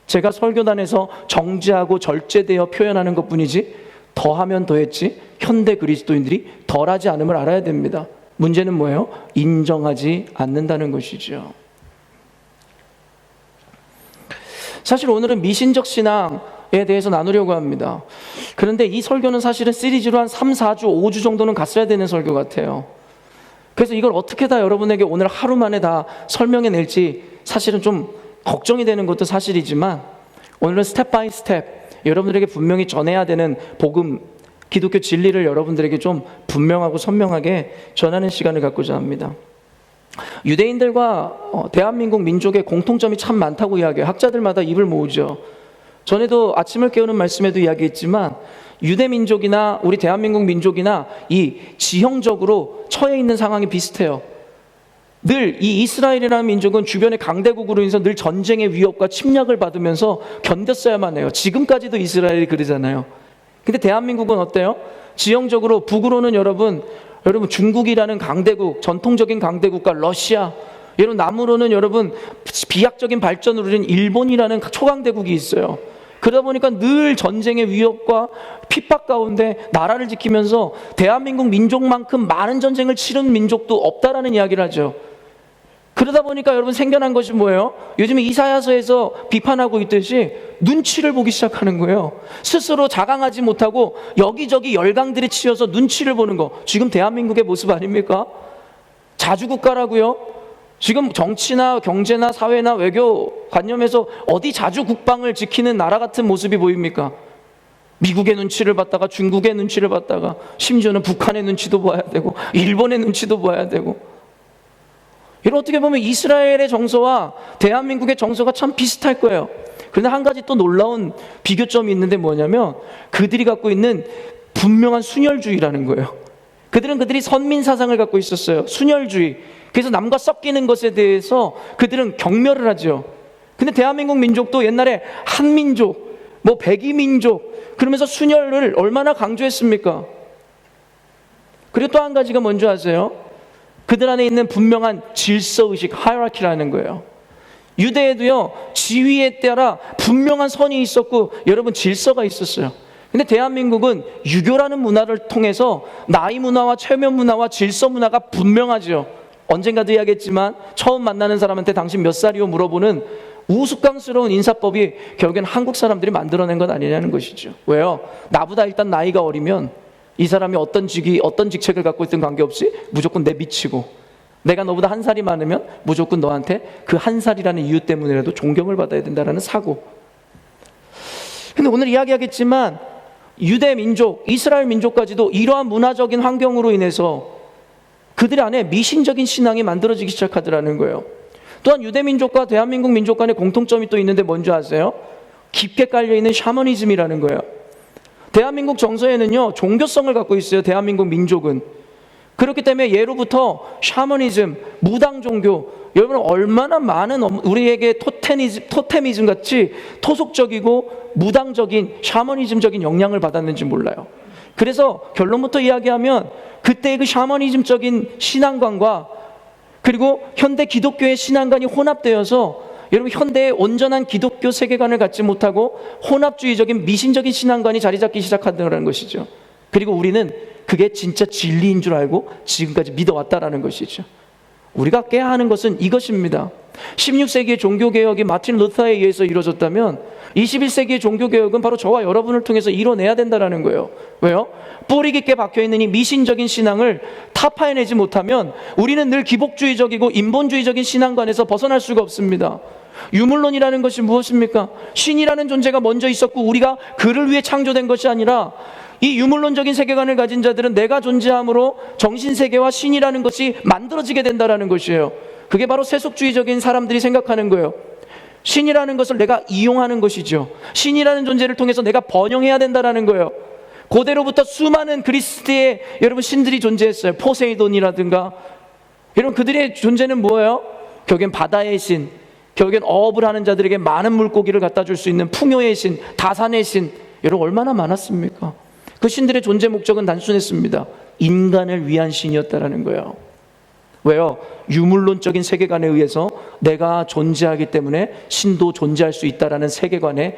제가 설교단에서 정지하고 절제되어 표현하는 것뿐이지 더하면 더했지 현대 그리스도인들이 덜하지 않음을 알아야 됩니다. 문제는 뭐예요? 인정하지 않는다는 것이죠. 사실 오늘은 미신적 신앙에 대해서 나누려고 합니다. 그런데 이 설교는 사실은 시리즈로 한 3, 4주, 5주 정도는 갔어야 되는 설교 같아요. 그래서 이걸 어떻게 다 여러분에게 오늘 하루 만에 다 설명해 낼지 사실은 좀 걱정이 되는 것도 사실이지만 오늘은 스텝 바이 스텝 여러분들에게 분명히 전해야 되는 복음, 기독교 진리를 여러분들에게 좀 분명하고 선명하게 전하는 시간을 갖고자 합니다. 유대인들과 대한민국 민족의 공통점이 참 많다고 이야기해요. 학자들마다 입을 모으죠. 전에도 아침을 깨우는 말씀에도 이야기했지만 유대 민족이나 우리 대한민국 민족이나 이 지형적으로 처해 있는 상황이 비슷해요. 늘 이 이스라엘이라는 민족은 주변의 강대국으로 인해서 늘 전쟁의 위협과 침략을 받으면서 견뎠어야만 해요. 지금까지도 이스라엘이 그러잖아요. 근데 대한민국은 어때요? 지형적으로 북으로는 여러분 중국이라는 강대국, 전통적인 강대국과 러시아, 여러분 남으로는 여러분 비약적인 발전으로 이른 일본이라는 초강대국이 있어요. 그러다 보니까 늘 전쟁의 위협과 핍박 가운데 나라를 지키면서 대한민국 민족만큼 많은 전쟁을 치른 민족도 없다라는 이야기를 하죠. 그러다 보니까 여러분 생겨난 것이 뭐예요? 요즘에 이사야서에서 비판하고 있듯이 눈치를 보기 시작하는 거예요. 스스로 자강하지 못하고 여기저기 열강들이 치여서 눈치를 보는 거. 지금 대한민국의 모습 아닙니까? 자주국가라고요. 지금 정치나 경제나 사회나 외교 관념에서 어디 자주국방을 지키는 나라 같은 모습이 보입니까? 미국의 눈치를 봤다가 중국의 눈치를 봤다가 심지어는 북한의 눈치도 봐야 되고 일본의 눈치도 봐야 되고. 이런 어떻게 보면 이스라엘의 정서와 대한민국의 정서가 참 비슷할 거예요. 그런데 한 가지 또 놀라운 비교점이 있는데 뭐냐면 그들이 갖고 있는 분명한 순혈주의라는 거예요. 그들이 선민 사상을 갖고 있었어요. 순혈주의. 그래서 남과 섞이는 것에 대해서 그들은 경멸을 하죠. 근데 대한민국 민족도 옛날에 한민족, 백이민족 그러면서 순혈을 얼마나 강조했습니까? 그리고 또 한 가지가 뭔지 아세요? 그들 안에 있는 분명한 질서의식, 하이라키라는 거예요. 유대에도요, 지위에 따라 분명한 선이 있었고 여러분 질서가 있었어요. 근데 대한민국은 유교라는 문화를 통해서 나이 문화와 체면 문화와 질서 문화가 분명하죠. 언젠가도 이야기했지만 처음 만나는 사람한테 당신 몇 살이요 물어보는 우스꽝스러운 인사법이 결국엔 한국 사람들이 만들어낸 것 아니냐는 것이죠. 왜요? 나보다 일단 나이가 어리면 이 사람이 어떤 직위, 어떤 직책을 갖고 있든 관계없이 무조건 내 밑이고, 내가 너보다 한 살이 많으면 무조건 너한테 그 한 살이라는 이유 때문이라도 존경을 받아야 된다는 사고. 근데 오늘 이야기하겠지만 유대 민족, 이스라엘 민족까지도 이러한 문화적인 환경으로 인해서 그들 안에 미신적인 신앙이 만들어지기 시작하더라는 거예요. 또한 유대 민족과 대한민국 민족 간의 공통점이 또 있는데 뭔지 아세요? 깊게 깔려있는 샤머니즘이라는 거예요. 대한민국 정서에는요, 종교성을 갖고 있어요. 대한민국 민족은. 그렇기 때문에 예로부터 샤머니즘, 무당 종교, 여러분 얼마나 많은 우리에게 토테미즘 같이 토속적이고 무당적인 샤머니즘적인 영향을 받았는지 몰라요. 그래서 결론부터 이야기하면 그때의 그 샤머니즘적인 신앙관과 그리고 현대 기독교의 신앙관이 혼합되어서 여러분 현대의 온전한 기독교 세계관을 갖지 못하고 혼합주의적인 미신적인 신앙관이 자리 잡기 시작한다는 것이죠. 그리고 우리는 그게 진짜 진리인 줄 알고 지금까지 믿어왔다라는 것이죠. 우리가 깨야 하는 것은 이것입니다. 16세기의 종교개혁이 마틴 루터에 의해서 이루어졌다면 21세기의 종교개혁은 바로 저와 여러분을 통해서 이뤄내야 된다는 거예요. 왜요? 뿌리 깊게 박혀있는 이 미신적인 신앙을 타파해내지 못하면 우리는 늘 기복주의적이고 인본주의적인 신앙관에서 벗어날 수가 없습니다. 유물론이라는 것이 무엇입니까? 신이라는 존재가 먼저 있었고 우리가 그를 위해 창조된 것이 아니라 이 유물론적인 세계관을 가진 자들은 내가 존재함으로 정신세계와 신이라는 것이 만들어지게 된다는 것이에요. 그게 바로 세속주의적인 사람들이 생각하는 거예요. 신이라는 것을 내가 이용하는 것이죠. 신이라는 존재를 통해서 내가 번영해야 된다는 거예요. 고대로부터 수많은 그리스의 여러분 신들이 존재했어요. 포세이돈이라든가. 여러분 그들의 존재는 뭐예요? 결국엔 바다의 신, 결국엔 어업을 하는 자들에게 많은 물고기를 갖다 줄 수 있는 풍요의 신, 다산의 신. 여러분 얼마나 많았습니까? 그 신들의 존재 목적은 단순했습니다. 인간을 위한 신이었다라는 거예요. 왜요? 유물론적인 세계관에 의해서 내가 존재하기 때문에 신도 존재할 수 있다라는 세계관에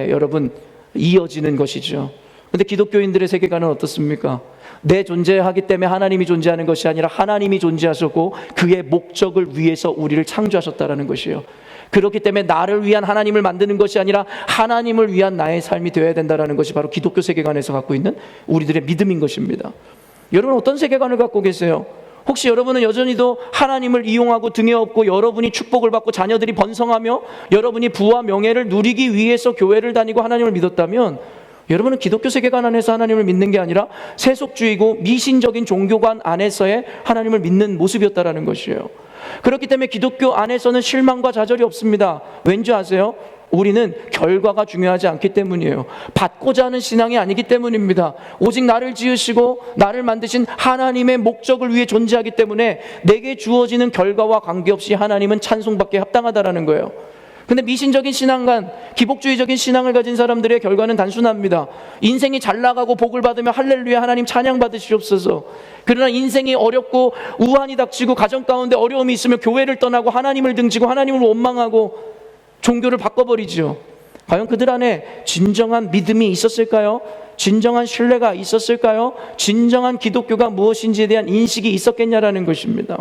여러분 이어지는 것이죠. 그런데 기독교인들의 세계관은 어떻습니까? 내 존재하기 때문에 하나님이 존재하는 것이 아니라 하나님이 존재하셨고 그의 목적을 위해서 우리를 창조하셨다라는 것이에요. 그렇기 때문에 나를 위한 하나님을 만드는 것이 아니라 하나님을 위한 나의 삶이 되어야 된다는 것이 바로 기독교 세계관에서 갖고 있는 우리들의 믿음인 것입니다. 여러분 어떤 세계관을 갖고 계세요? 혹시 여러분은 여전히도 하나님을 이용하고 등에 업고 여러분이 축복을 받고 자녀들이 번성하며 여러분이 부와 명예를 누리기 위해서 교회를 다니고 하나님을 믿었다면 여러분은 기독교 세계관 안에서 하나님을 믿는 게 아니라 세속주의고 미신적인 종교관 안에서의 하나님을 믿는 모습이었다라는 것이에요. 그렇기 때문에 기독교 안에서는 실망과 좌절이 없습니다. 왠지 아세요? 우리는 결과가 중요하지 않기 때문이에요. 받고자 하는 신앙이 아니기 때문입니다. 오직 나를 지으시고 나를 만드신 하나님의 목적을 위해 존재하기 때문에 내게 주어지는 결과와 관계없이 하나님은 찬송받기에 합당하다라는 거예요. 근데 미신적인 신앙관, 기복주의적인 신앙을 가진 사람들의 결과는 단순합니다. 인생이 잘 나가고 복을 받으며 할렐루야 하나님 찬양 받으시옵소서. 그러나 인생이 어렵고 우환이 닥치고 가정 가운데 어려움이 있으며 교회를 떠나고 하나님을 등지고 하나님을 원망하고 종교를 바꿔버리죠. 과연 그들 안에 진정한 믿음이 있었을까요? 진정한 신뢰가 있었을까요? 진정한 기독교가 무엇인지에 대한 인식이 있었겠냐라는 것입니다.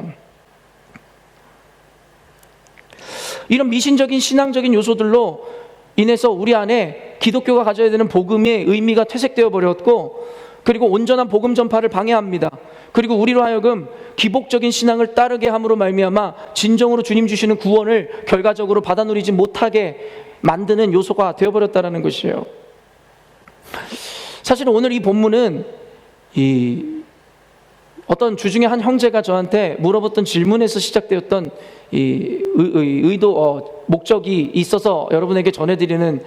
이런 미신적인 신앙적인 요소들로 인해서 우리 안에 기독교가 가져야 되는 복음의 의미가 퇴색되어 버렸고, 그리고 온전한 복음 전파를 방해합니다. 그리고 우리로 하여금 기복적인 신앙을 따르게 함으로 말미암아 진정으로 주님 주시는 구원을 결과적으로 받아 누리지 못하게 만드는 요소가 되어버렸다는 것이에요. 사실 오늘 이 본문은 어떤 주중에 한 형제가 저한테 물어봤던 질문에서 시작되었던 이 의도, 목적이 있어서 여러분에게 전해드리는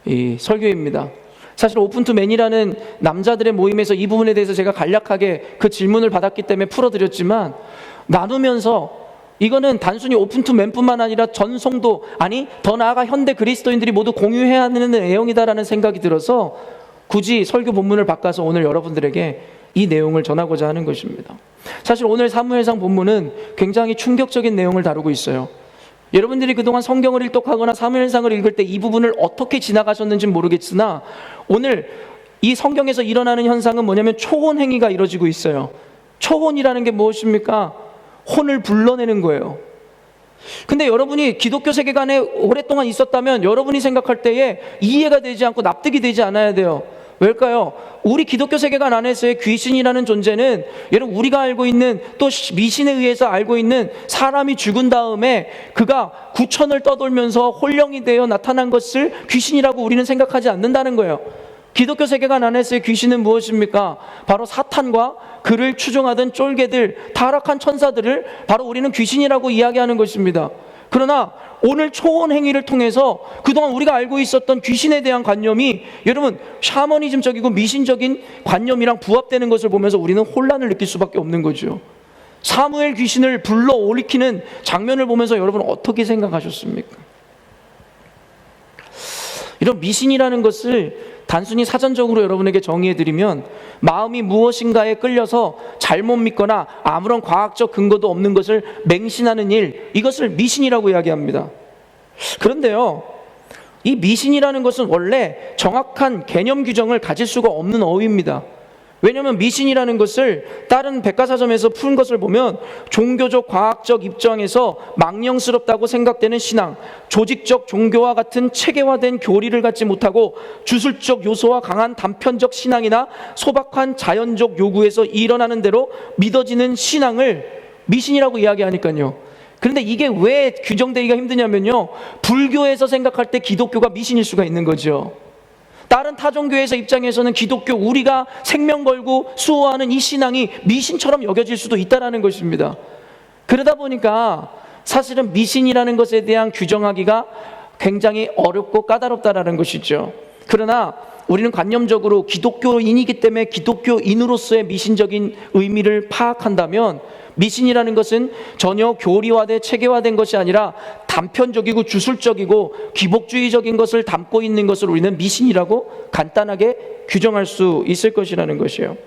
이 설교입니다. 사실 오픈투맨이라는 남자들의 모임에서 이 부분에 대해서 제가 간략하게 그 질문을 받았기 때문에 풀어드렸지만, 나누면서 이거는 단순히 오픈투맨뿐만 아니라 전 성도, 아니 더 나아가 현대 그리스도인들이 모두 공유해야 하는 내용이다라는 생각이 들어서 굳이 설교 본문을 바꿔서 오늘 여러분들에게 이 내용을 전하고자 하는 것입니다. 사실 오늘 사무엘상 본문은 굉장히 충격적인 내용을 다루고 있어요. 여러분들이 그동안 성경을 일독하거나 사무엘상을 읽을 때 이 부분을 어떻게 지나가셨는지 모르겠으나 오늘 이 성경에서 일어나는 현상은 뭐냐면 초혼 행위가 이루어지고 있어요. 초혼이라는 게 무엇입니까? 혼을 불러내는 거예요. 근데 여러분이 기독교 세계관에 오랫동안 있었다면 여러분이 생각할 때에 이해가 되지 않고 납득이 되지 않아야 돼요. 왜일까요? 우리 기독교 세계관 안에서의 귀신이라는 존재는 여러분 우리가 알고 있는 또 미신에 의해서 알고 있는 사람이 죽은 다음에 그가 구천을 떠돌면서 홀령이 되어 나타난 것을 귀신이라고 우리는 생각하지 않는다는 거예요. 기독교 세계관 안에서의 귀신은 무엇입니까? 바로 사탄과 그를 추종하던 쫄개들, 타락한 천사들을 바로 우리는 귀신이라고 이야기하는 것입니다. 그러나 오늘 초혼 행위를 통해서 그동안 우리가 알고 있었던 귀신에 대한 관념이 여러분 샤머니즘적이고 미신적인 관념이랑 부합되는 것을 보면서 우리는 혼란을 느낄 수밖에 없는 거죠. 사무엘 귀신을 불러 올리키는 장면을 보면서 여러분 어떻게 생각하셨습니까? 이런 미신이라는 것을 단순히 사전적으로 여러분에게 정의해드리면 마음이 무엇인가에 끌려서 잘못 믿거나 아무런 과학적 근거도 없는 것을 맹신하는 일, 이것을 미신이라고 이야기합니다. 그런데요, 이 미신이라는 것은 원래 정확한 개념 규정을 가질 수가 없는 어휘입니다. 왜냐하면 미신이라는 것을 다른 백과사전에서 푼 것을 보면 종교적 과학적 입장에서 망령스럽다고 생각되는 신앙, 조직적 종교와 같은 체계화된 교리를 갖지 못하고 주술적 요소와 강한 단편적 신앙이나 소박한 자연적 요구에서 일어나는 대로 믿어지는 신앙을 미신이라고 이야기하니까요. 그런데 이게 왜 규정되기가 힘드냐면요, 불교에서 생각할 때 기독교가 미신일 수가 있는 거죠. 다른 타종교에서 입장에서는 기독교, 우리가 생명 걸고 수호하는 이 신앙이 미신처럼 여겨질 수도 있다는 것입니다. 그러다 보니까 사실은 미신이라는 것에 대한 규정하기가 굉장히 어렵고 까다롭다는 것이죠. 그러나 우리는 관념적으로 기독교인이기 때문에 기독교인으로서의 미신적인 의미를 파악한다면 미신이라는 것은 전혀 교리화된 체계화된 것이 아니라 단편적이고 주술적이고 기복주의적인 것을 담고 있는 것을 우리는 미신이라고 간단하게 규정할 수 있을 것이라는 것이에요.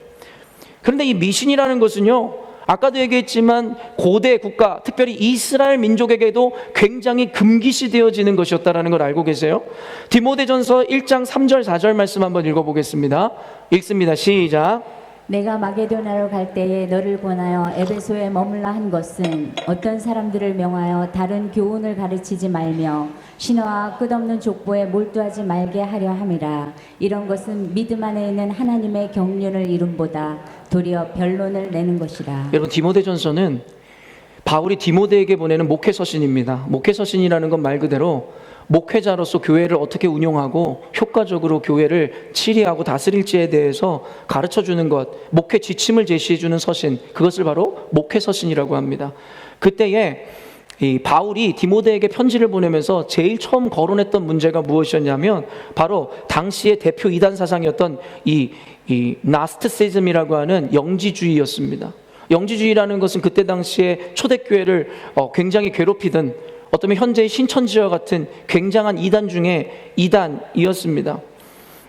그런데 이 미신이라는 것은요, 아까도 얘기했지만 고대 국가, 특별히 이스라엘 민족에게도 굉장히 금기시 되어지는 것이었다는 걸 알고 계세요? 디모데전서 1장 3절 4절 말씀 한번 읽어보겠습니다. 읽습니다. 시작. 내가 마게도나로 갈 때에 너를 권하여 에베소에 머물라 한 것은 어떤 사람들을 명하여 다른 교훈을 가르치지 말며 신화와 끝없는 족보에 몰두하지 말게 하려 함이라. 이런 것은 믿음 안에 있는 하나님의 경륜을 이룸보다 도리어 변론을 내는 것이라. 여러분, 디모데전서는 바울이 디모데에게 보내는 목회서신입니다. 목회서신이라는 건 말 그대로 목회자로서 교회를 어떻게 운용하고 효과적으로 교회를 치리하고 다스릴지에 대해서 가르쳐주는 것, 목회 지침을 제시해주는 서신, 그것을 바로 목회서신이라고 합니다. 그때에 이 바울이 디모데에게 편지를 보내면서 제일 처음 거론했던 문제가 무엇이었냐면 바로 당시의 대표 이단 사상이었던 이 나스티시즘이라고 하는 영지주의였습니다. 영지주의라는 것은 그때 당시에 초대교회를 굉장히 괴롭히던 어쩌면 현재의 신천지와 같은 굉장한 이단 중에 이단이었습니다.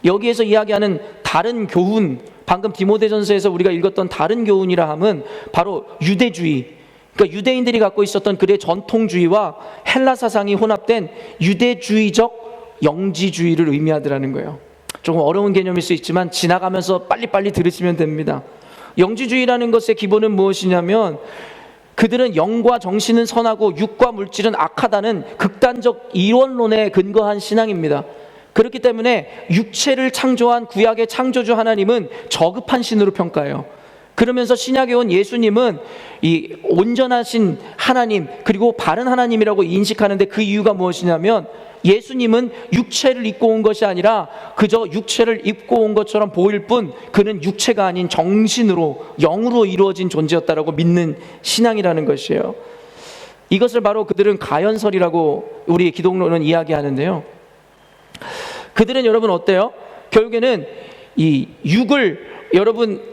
여기에서 이야기하는 다른 교훈, 방금 디모데전서에서 우리가 읽었던 다른 교훈이라 함은 바로 유대주의, 그러니까 유대인들이 갖고 있었던 그의 전통주의와 헬라 사상이 혼합된 유대주의적 영지주의를 의미하더라는 거예요. 조금 어려운 개념일 수 있지만 지나가면서 빨리빨리 들으시면 됩니다. 영지주의라는 것의 기본은 무엇이냐면 그들은 영과 정신은 선하고 육과 물질은 악하다는 극단적 이원론에 근거한 신앙입니다. 그렇기 때문에 육체를 창조한 구약의 창조주 하나님은 저급한 신으로 평가해요. 그러면서 신약에 온 예수님은 이 온전하신 하나님, 그리고 바른 하나님이라고 인식하는데 그 이유가 무엇이냐면 예수님은 육체를 입고 온 것이 아니라 그저 육체를 입고 온 것처럼 보일 뿐 그는 육체가 아닌 정신으로, 영으로 이루어진 존재였다라고 믿는 신앙이라는 것이에요. 이것을 바로 그들은 가연설이라고 우리 기독론은 이야기하는데요. 그들은 여러분 어때요? 결국에는 이 육을 여러분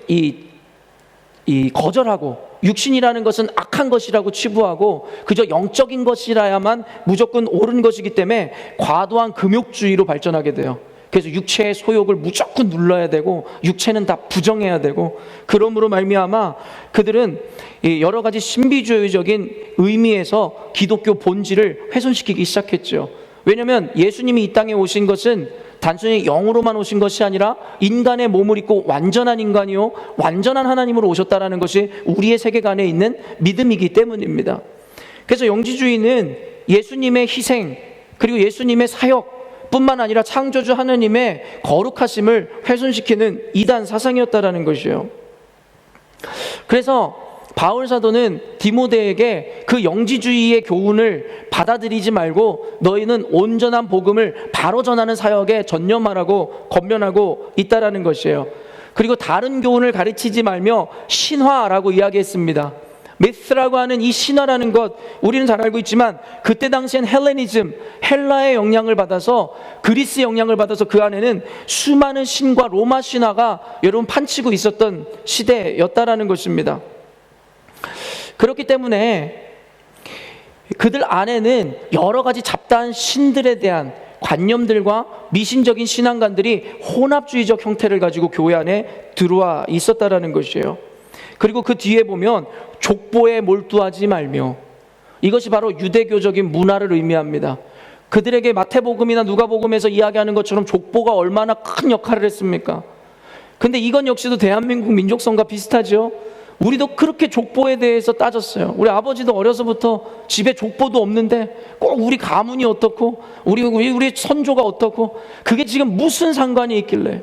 거절하고 육신이라는 것은 악한 것이라고 치부하고 그저 영적인 것이라야만 무조건 옳은 것이기 때문에 과도한 금욕주의로 발전하게 돼요. 그래서 육체의 소욕을 무조건 눌러야 되고 육체는 다 부정해야 되고, 그러므로 말미암아 그들은 이 여러 가지 신비주의적인 의미에서 기독교 본질을 훼손시키기 시작했죠. 왜냐하면 예수님이 이 땅에 오신 것은 단순히 영으로만 오신 것이 아니라 인간의 몸을 입고 완전한 인간이요 완전한 하나님으로 오셨다라는 것이 우리의 세계관에 있는 믿음이기 때문입니다. 그래서 영지주의는 예수님의 희생 그리고 예수님의 사역 뿐만 아니라 창조주 하나님의 거룩하심을 훼손시키는 이단 사상이었다라는 것이요. 그래서 바울 사도는 디모데에게 그 영지주의의 교훈을 받아들이지 말고 너희는 온전한 복음을 바로 전하는 사역에 전념하라고 권면하고 있다라는 것이에요. 그리고 다른 교훈을 가르치지 말며 신화라고 이야기했습니다. 미스라고 하는 이 신화라는 것, 우리는 잘 알고 있지만 그때 당시엔 헬레니즘, 헬라의 영향을 받아서, 그리스 영향을 받아서 그 안에는 수많은 신과 로마 신화가 여러분 판치고 있었던 시대였다라는 것입니다. 그렇기 때문에 그들 안에는 여러 가지 잡다한 신들에 대한 관념들과 미신적인 신앙관들이 혼합주의적 형태를 가지고 교회 안에 들어와 있었다라는 것이에요. 그리고 그 뒤에 보면 족보에 몰두하지 말며, 이것이 바로 유대교적인 문화를 의미합니다. 그들에게 마태복음이나 누가복음에서 이야기하는 것처럼 족보가 얼마나 큰 역할을 했습니까? 근데 이건 역시도 대한민국 민족성과 비슷하죠. 우리도 그렇게 족보에 대해서 따졌어요. 우리 아버지도 어려서부터 집에 족보도 없는데 꼭 우리 가문이 어떻고 우리 선조가 어떻고, 그게 지금 무슨 상관이 있길래.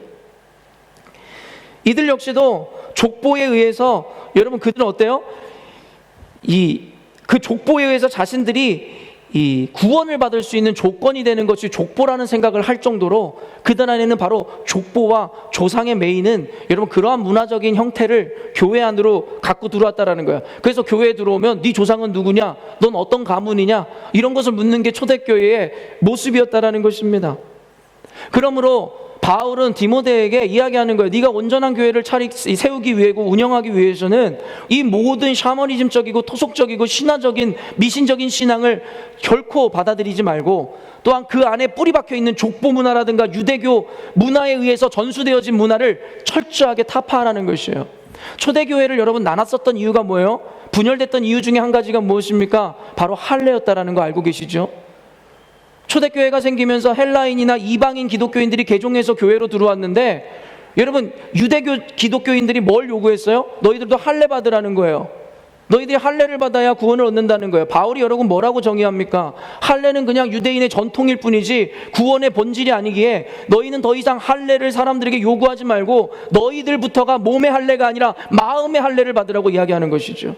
이들 역시도 족보에 의해서, 여러분 그들은 어때요? 그 족보에 의해서 자신들이 이 구원을 받을 수 있는 조건이 되는 것이 족보라는 생각을 할 정도로 그들 안에는 바로 족보와 조상의 매이는, 여러분 그러한 문화적인 형태를 교회 안으로 갖고 들어왔다라는 거예요. 그래서 교회에 들어오면 네 조상은 누구냐, 넌 어떤 가문이냐, 이런 것을 묻는 게 초대교회의 모습이었다라는 것입니다. 그러므로 바울은 디모데에게 이야기하는 거예요. 네가 온전한 교회를 세우기 위해고 운영하기 위해서는 이 모든 샤머니즘적이고 토속적이고 신화적인 미신적인 신앙을 결코 받아들이지 말고, 또한 그 안에 뿌리 박혀 있는 족보 문화라든가 유대교 문화에 의해서 전수되어진 문화를 철저하게 타파하라는 것이에요. 초대교회를 여러분 나눴었던 이유가 뭐예요? 분열됐던 이유 중에 한 가지가 무엇입니까? 바로 할례였다라는 거 알고 계시죠? 초대교회가 생기면서 헬라인이나 이방인 기독교인들이 개종해서 교회로 들어왔는데, 여러분 유대교 기독교인들이 뭘 요구했어요? 너희들도 할례 받으라는 거예요. 너희들이 할례를 받아야 구원을 얻는다는 거예요. 바울이 여러분 뭐라고 정의합니까? 할례는 그냥 유대인의 전통일 뿐이지 구원의 본질이 아니기에 너희는 더 이상 할례를 사람들에게 요구하지 말고 너희들부터가 몸의 할례가 아니라 마음의 할례를 받으라고 이야기하는 것이죠.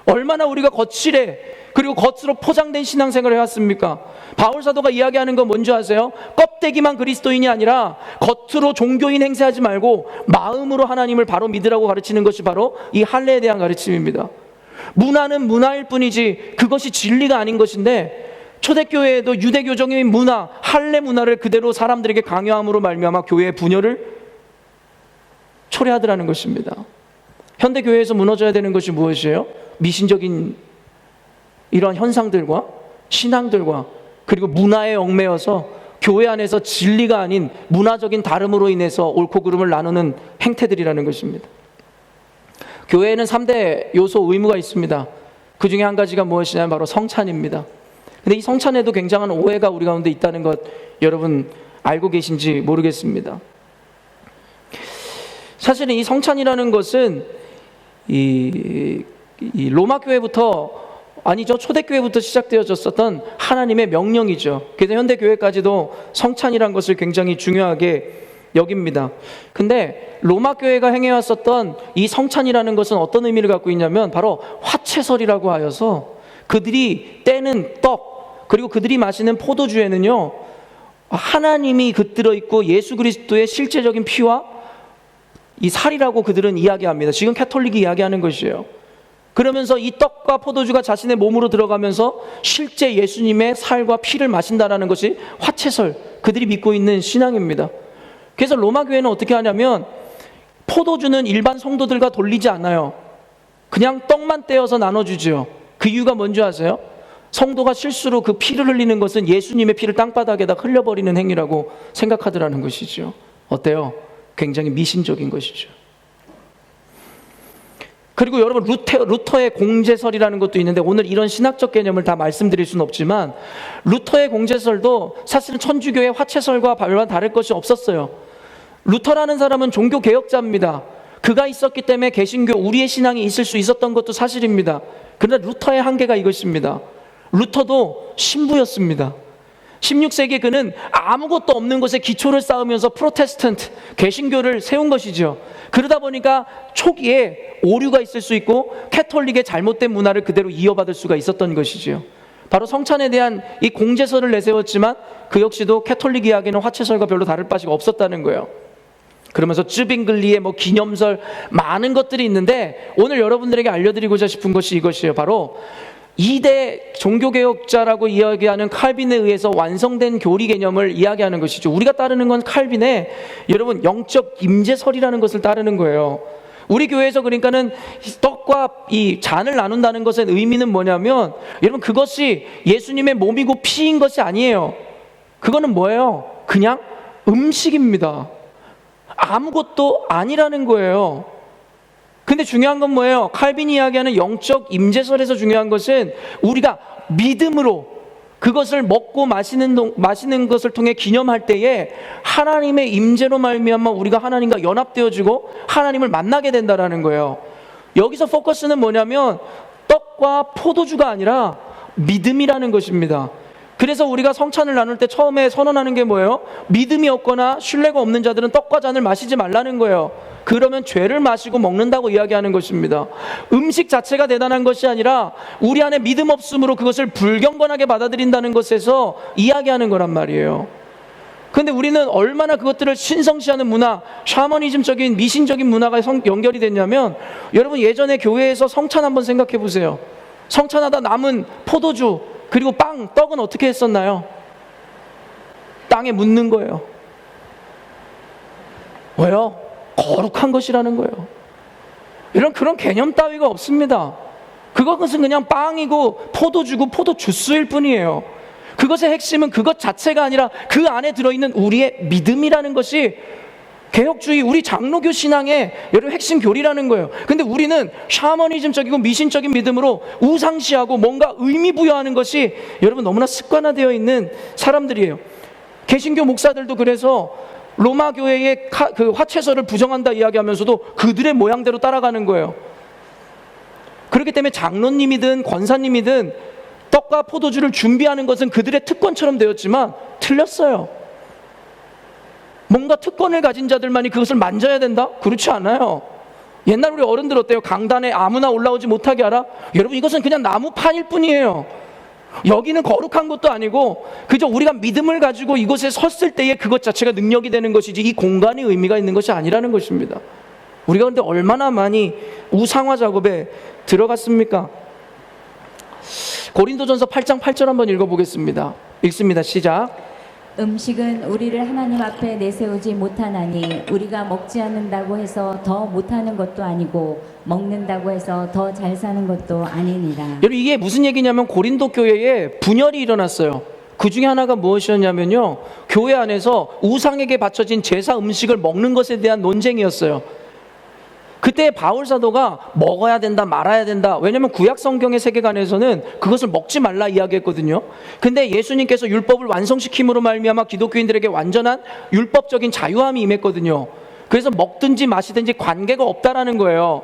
얼마나 우리가 거칠해, 그리고 겉으로 포장된 신앙생활을 해왔습니까? 바울 사도가 이야기하는 건 뭔지 아세요? 껍데기만 그리스도인이 아니라 겉으로 종교인 행세하지 말고 마음으로 하나님을 바로 믿으라고 가르치는 것이 바로 이 할례에 대한 가르침입니다. 문화는 문화일 뿐이지 그것이 진리가 아닌 것인데, 초대교회에도 유대교적인 문화, 할례 문화를 그대로 사람들에게 강요함으로 말미암아 교회의 분열을 초래하더라는 것입니다. 현대교회에서 무너져야 되는 것이 무엇이에요? 미신적인 이러한 현상들과 신앙들과 그리고 문화에 얽매여서 교회 안에서 진리가 아닌 문화적인 다름으로 인해서 옳고 그름을 나누는 행태들이라는 것입니다. 교회에는 3대 요소 의무가 있습니다. 그 중에 한 가지가 무엇이냐면 바로 성찬입니다. 근데 이 성찬에도 굉장한 오해가 우리 가운데 있다는 것 여러분 알고 계신지 모르겠습니다. 사실은 이 성찬이라는 것은 이 로마 교회부터, 아니죠, 초대교회부터 시작되어졌었던 하나님의 명령이죠. 그래서 현대교회까지도 성찬이란 것을 굉장히 중요하게 여깁니다. 근데 로마 교회가 행해왔었던 이 성찬이라는 것은 어떤 의미를 갖고 있냐면 바로 화채설이라고 하여서 그들이 떼는 떡 그리고 그들이 마시는 포도주에는요 하나님이 깃들어 있고 예수 그리스도의 실제적인 피와 이 살이라고 그들은 이야기합니다. 지금 캐톨릭이 이야기하는 것이에요. 그러면서 이 떡과 포도주가 자신의 몸으로 들어가면서 실제 예수님의 살과 피를 마신다라는 것이 화채설, 그들이 믿고 있는 신앙입니다. 그래서 로마 교회는 어떻게 하냐면 포도주는 일반 성도들과 돌리지 않아요. 그냥 떡만 떼어서 나눠주죠. 그 이유가 뭔지 아세요? 성도가 실수로 그 피를 흘리는 것은 예수님의 피를 땅바닥에다 흘려버리는 행위라고 생각하더라는 것이죠. 어때요? 굉장히 미신적인 것이죠. 그리고 여러분 루터의 공제설이라는 것도 있는데 오늘 이런 신학적 개념을 다 말씀드릴 수는 없지만 루터의 공제설도 사실은 천주교의 화채설과 별반 다를 것이 없었어요. 루터라는 사람은 종교개혁자입니다. 그가 있었기 때문에 개신교 우리의 신앙이 있을 수 있었던 것도 사실입니다. 그러나 루터의 한계가 이것입니다. 루터도 신부였습니다. 16세기에 그는 아무것도 없는 것에 기초를 쌓으면서 프로테스탄트, 개신교를 세운 것이죠. 그러다 보니까 초기에 오류가 있을 수 있고 캐톨릭의 잘못된 문화를 그대로 이어받을 수가 있었던 것이죠. 바로 성찬에 대한 이 공제설을 내세웠지만 그 역시도 캐톨릭 이야기는 화채설과 별로 다를 바가 없었다는 거예요. 그러면서 쯔빙글리의 기념설 많은 것들이 있는데 오늘 여러분들에게 알려드리고자 싶은 것이 이것이에요. 바로 2대 종교개혁자라고 이야기하는 칼빈에 의해서 완성된 교리 개념을 이야기하는 것이죠. 우리가 따르는 건 칼빈의 여러분 영적 임재설이라는 것을 따르는 거예요. 우리 교회에서 그러니까는 떡과 이 잔을 나눈다는 것의 의미는 뭐냐면 여러분 그것이 예수님의 몸이고 피인 것이 아니에요. 그거는 뭐예요? 그냥 음식입니다. 아무것도 아니라는 거예요. 근데 중요한 건 뭐예요? 칼빈이 이야기하는 영적 임재설에서 중요한 것은 우리가 믿음으로 그것을 먹고 마시는 것을 통해 기념할 때에 하나님의 임재로 말미암아 우리가 하나님과 연합되어지고 하나님을 만나게 된다라는 거예요. 여기서 포커스는 뭐냐면 떡과 포도주가 아니라 믿음이라는 것입니다. 그래서 우리가 성찬을 나눌 때 처음에 선언하는 게 뭐예요? 믿음이 없거나 신뢰가 없는 자들은 떡과 잔을 마시지 말라는 거예요. 그러면 죄를 마시고 먹는다고 이야기하는 것입니다. 음식 자체가 대단한 것이 아니라 우리 안에 믿음 없음으로 그것을 불경건하게 받아들인다는 것에서 이야기하는 거란 말이에요. 그런데 우리는 얼마나 그것들을 신성시하는 문화, 샤머니즘적인 미신적인 문화가 연결이 됐냐면 여러분 예전에 교회에서 성찬 한번 생각해 보세요. 성찬하다 남은 포도주 그리고 빵, 떡은 어떻게 했었나요? 땅에 묻는 거예요. 왜요? 거룩한 것이라는 거예요. 그런 개념 따위가 없습니다. 그것은 그냥 빵이고 포도주고 포도 주스일 뿐이에요. 그것의 핵심은 그것 자체가 아니라 그 안에 들어있는 우리의 믿음이라는 것이 개혁주의 우리 장로교 신앙의 여러 핵심 교리라는 거예요. 근데 우리는 샤머니즘적이고 미신적인 믿음으로 우상시하고 뭔가 의미 부여하는 것이 여러분 너무나 습관화되어 있는 사람들이에요. 개신교 목사들도 그래서 로마 교회의 그 화채설을 부정한다 이야기하면서도 그들의 모양대로 따라가는 거예요. 그렇기 때문에 장로님이든 권사님이든 떡과 포도주를 준비하는 것은 그들의 특권처럼 되었지만 틀렸어요. 뭔가 특권을 가진 자들만이 그것을 만져야 된다? 그렇지 않아요. 옛날 우리 어른들 어때요? 강단에 아무나 올라오지 못하게 하라? 여러분 이것은 그냥 나무판일 뿐이에요. 여기는 거룩한 것도 아니고 그저 우리가 믿음을 가지고 이곳에 섰을 때에 그것 자체가 능력이 되는 것이지 이 공간이 의미가 있는 것이 아니라는 것입니다. 우리가 그런데 얼마나 많이 우상화 작업에 들어갔습니까? 고린도전서 8장 8절 한번 읽어보겠습니다. 읽습니다. 시작. 음식은 우리를 하나님 앞에 내세우지 못하나니 우리가 먹지 않는다고 해서 더 못하는 것도 아니고 먹는다고 해서 더 잘 사는 것도 아니니라. 여러분 이게 무슨 얘기냐면 고린도 교회에 분열이 일어났어요. 그 중에 하나가 무엇이었냐면요, 교회 안에서 우상에게 바쳐진 제사 음식을 먹는 것에 대한 논쟁이었어요. 그때 바울 사도가 먹어야 된다 말아야 된다, 왜냐하면 구약 성경의 세계관에서는 그것을 먹지 말라 이야기했거든요. 근데 예수님께서 율법을 완성시킴으로 말미암아 기독교인들에게 완전한 율법적인 자유함이 임했거든요. 그래서 먹든지 마시든지 관계가 없다라는 거예요.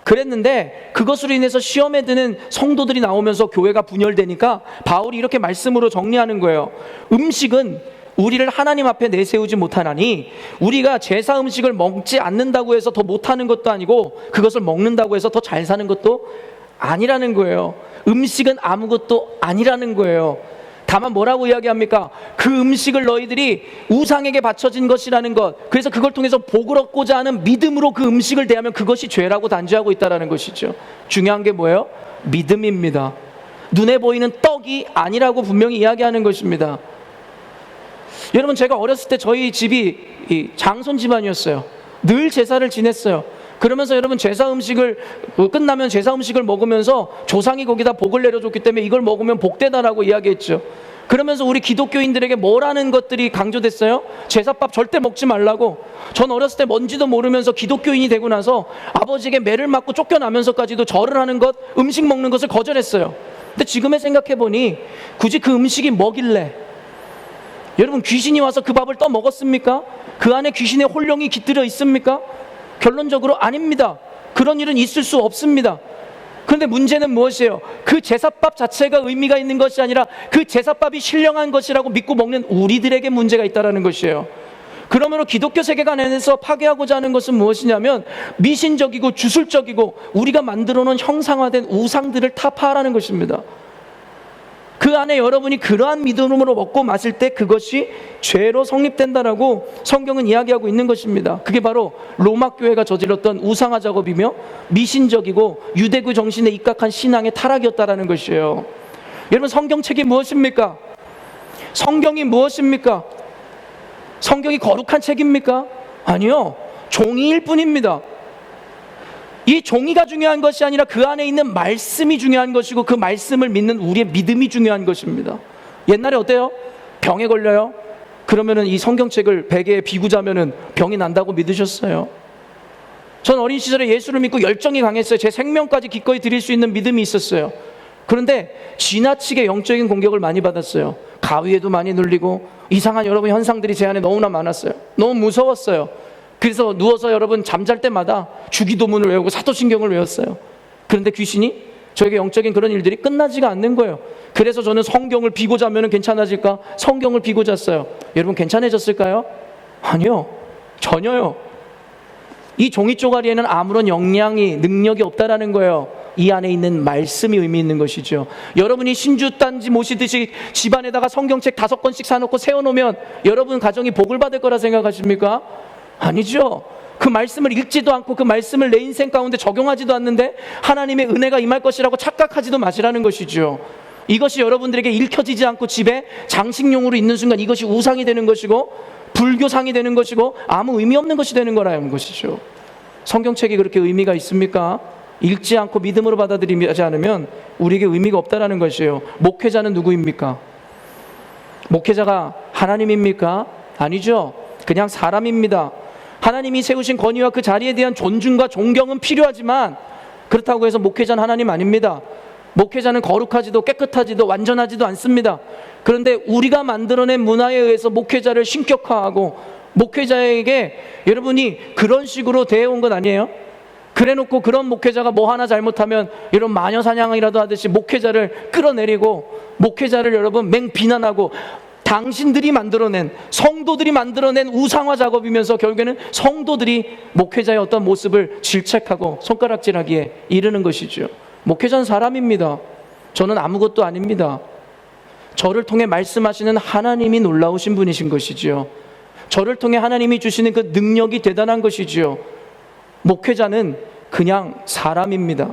그랬는데 그것으로 인해서 시험에 드는 성도들이 나오면서 교회가 분열되니까 바울이 이렇게 말씀으로 정리하는 거예요. 음식은 우리를 하나님 앞에 내세우지 못하나니 우리가 제사 음식을 먹지 않는다고 해서 더 못하는 것도 아니고 그것을 먹는다고 해서 더 잘 사는 것도 아니라는 거예요. 음식은 아무것도 아니라는 거예요. 다만 뭐라고 이야기합니까? 그 음식을 너희들이 우상에게 바쳐진 것이라는 것, 그래서 그걸 통해서 복을 얻고자 하는 믿음으로 그 음식을 대하면 그것이 죄라고 단죄하고 있다는 것이죠. 중요한 게 뭐예요? 믿음입니다. 눈에 보이는 떡이 아니라고 분명히 이야기하는 것입니다. 여러분 제가 어렸을 때 저희 집이 장손 집안이었어요. 늘 제사를 지냈어요. 그러면서 여러분 제사 음식을 끝나면 제사 음식을 먹으면서 조상이 거기다 복을 내려줬기 때문에 이걸 먹으면 복되다라고 이야기했죠. 그러면서 우리 기독교인들에게 뭐라는 것들이 강조됐어요? 제사밥 절대 먹지 말라고. 전 어렸을 때 뭔지도 모르면서 기독교인이 되고 나서 아버지에게 매를 맞고 쫓겨나면서까지도 절을 하는 것, 음식 먹는 것을 거절했어요. 근데 지금에 생각해 보니 굳이 그 음식이 뭐길래, 여러분 귀신이 와서 그 밥을 떠 먹었습니까? 그 안에 귀신의 혼령이 깃들어 있습니까? 결론적으로 아닙니다. 그런 일은 있을 수 없습니다. 그런데 문제는 무엇이에요? 그 제사밥 자체가 의미가 있는 것이 아니라 그 제사밥이 신령한 것이라고 믿고 먹는 우리들에게 문제가 있다는 것이에요. 그러므로 기독교 세계관 안에서 파괴하고자 하는 것은 무엇이냐면 미신적이고 주술적이고 우리가 만들어 놓은 형상화된 우상들을 타파하라는 것입니다. 그 안에 여러분이 그러한 믿음으로 먹고 마실 때 그것이 죄로 성립된다라고 성경은 이야기하고 있는 것입니다. 그게 바로 로마 교회가 저질렀던 우상화 작업이며 미신적이고 유대교 정신에 입각한 신앙의 타락이었다라는 것이에요. 여러분 성경책이 무엇입니까? 성경이 무엇입니까? 성경이 거룩한 책입니까? 아니요. 종이일 뿐입니다. 이 종이가 중요한 것이 아니라 그 안에 있는 말씀이 중요한 것이고 그 말씀을 믿는 우리의 믿음이 중요한 것입니다. 옛날에 어때요? 병에 걸려요? 그러면은 이 성경책을 베개에 비고 자면은 병이 난다고 믿으셨어요? 전 어린 시절에 예수를 믿고 열정이 강했어요. 제 생명까지 기꺼이 드릴 수 있는 믿음이 있었어요. 그런데 지나치게 영적인 공격을 많이 받았어요. 가위에도 많이 눌리고 이상한 여러분 현상들이 제 안에 너무나 많았어요. 너무 무서웠어요. 그래서 누워서 여러분 잠잘 때마다 주기도문을 외우고 사도신경을 외웠어요. 그런데 귀신이 저에게 영적인 그런 일들이 끝나지가 않는 거예요. 그래서 저는 성경을 비고 자면 괜찮아질까? 성경을 비고 잤어요. 여러분 괜찮아졌을까요? 아니요. 전혀요. 이 종이 쪼가리에는 아무런 영향이 능력이 없다라는 거예요. 이 안에 있는 말씀이 의미 있는 것이죠. 여러분이 신주단지 모시듯이 집안에다가 성경책 5권씩 사놓고 세워놓으면 여러분 가정이 복을 받을 거라 생각하십니까? 아니죠. 그 말씀을 읽지도 않고 그 말씀을 내 인생 가운데 적용하지도 않는데 하나님의 은혜가 임할 것이라고 착각하지도 마시라는 것이죠. 이것이 여러분들에게 읽혀지지 않고 집에 장식용으로 있는 순간 이것이 우상이 되는 것이고 불교상이 되는 것이고 아무 의미 없는 것이 되는 거라는 것이죠. 성경책이 그렇게 의미가 있습니까? 읽지 않고 믿음으로 받아들이지 않으면 우리에게 의미가 없다라는 것이에요. 목회자는 누구입니까? 목회자가 하나님입니까? 아니죠. 그냥 사람입니다. 하나님이 세우신 권위와 그 자리에 대한 존중과 존경은 필요하지만 그렇다고 해서 목회자는 하나님 아닙니다. 목회자는 거룩하지도 깨끗하지도 완전하지도 않습니다. 그런데 우리가 만들어낸 문화에 의해서 목회자를 신격화하고 목회자에게 여러분이 그런 식으로 대해온 것 아니에요? 그래놓고 그런 목회자가 뭐 하나 잘못하면 이런 마녀 사냥이라도 하듯이 목회자를 끌어내리고 목회자를 여러분 맹 비난하고 당신들이 만들어낸 성도들이 만들어낸 우상화 작업이면서 결국에는 성도들이 목회자의 어떤 모습을 질책하고 손가락질하기에 이르는 것이죠. 목회자는 사람입니다. 저는 아무것도 아닙니다. 저를 통해 말씀하시는 하나님이 놀라우신 분이신 것이지요. 저를 통해 하나님이 주시는 그 능력이 대단한 것이지요. 목회자는 그냥 사람입니다.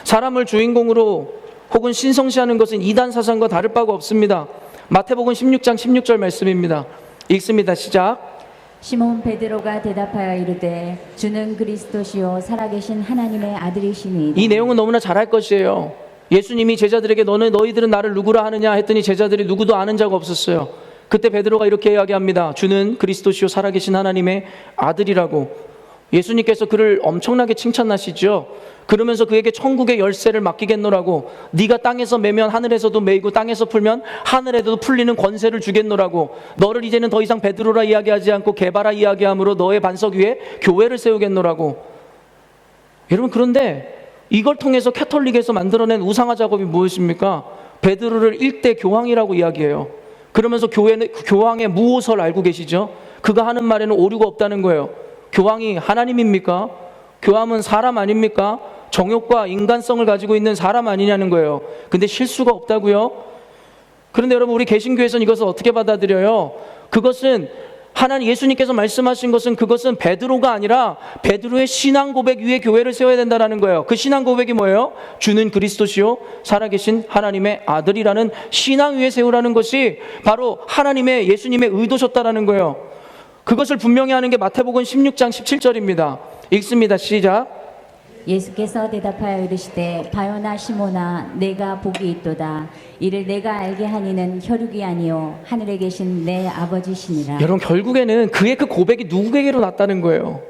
사람을 주인공으로 혹은 신성시하는 것은 이단 사상과 다를 바가 없습니다. 마태복음 16장 16절 말씀입니다. 읽습니다. 시작. 시몬 베드로가 대답하여 이르되 주는 그리스도시요 살아계신 하나님의 아들이시니. 이 내용은 너무나 잘할 것이에요. 예수님이 제자들에게 너희들은 나를 누구라 하느냐 했더니 제자들이 누구도 아는 자가 없었어요. 그때 베드로가 이렇게 이야기합니다. 주는 그리스도시요 살아계신 하나님의 아들이라고. 예수님께서 그를 엄청나게 칭찬하시죠. 그러면서 그에게 천국의 열쇠를 맡기겠노라고, 네가 땅에서 매면 하늘에서도 매이고 땅에서 풀면 하늘에도 풀리는 권세를 주겠노라고, 너를 이제는 더 이상 베드로라 이야기하지 않고 게바라 이야기함으로 너의 반석 위에 교회를 세우겠노라고. 여러분, 그런데 이걸 통해서 캐톨릭에서 만들어낸 우상화 작업이 무엇입니까? 베드로를 일대 교황이라고 이야기해요. 그러면서 교황의 무오설 알고 계시죠? 그가 하는 말에는 오류가 없다는 거예요. 교황이 하나님입니까? 교황은 사람 아닙니까? 정욕과 인간성을 가지고 있는 사람 아니냐는 거예요. 근데 실수가 없다고요? 그런데 여러분, 우리 개신교에서는 이것을 어떻게 받아들여요? 그것은 예수님께서 말씀하신 것은 그것은 베드로가 아니라 베드로의 신앙 고백 위에 교회를 세워야 된다는 거예요. 그 신앙 고백이 뭐예요? 주는 그리스도시요 살아계신 하나님의 아들이라는 신앙 위에 세우라는 것이 바로 하나님의 예수님의 의도셨다라는 거예요. 그것을 분명히 하는 게 마태복음 16장 17절입니다. 읽습니다. 시작. 예수께서 대답하여 이르시되 바요나 시모나 내가 복이 있도다. 이를 내가 알게 하니는 혈육이 아니요 하늘에 계신 내 아버지시니라. 여러분, 결국에는 그의 그 고백이 누구에게로 났다는 거예요.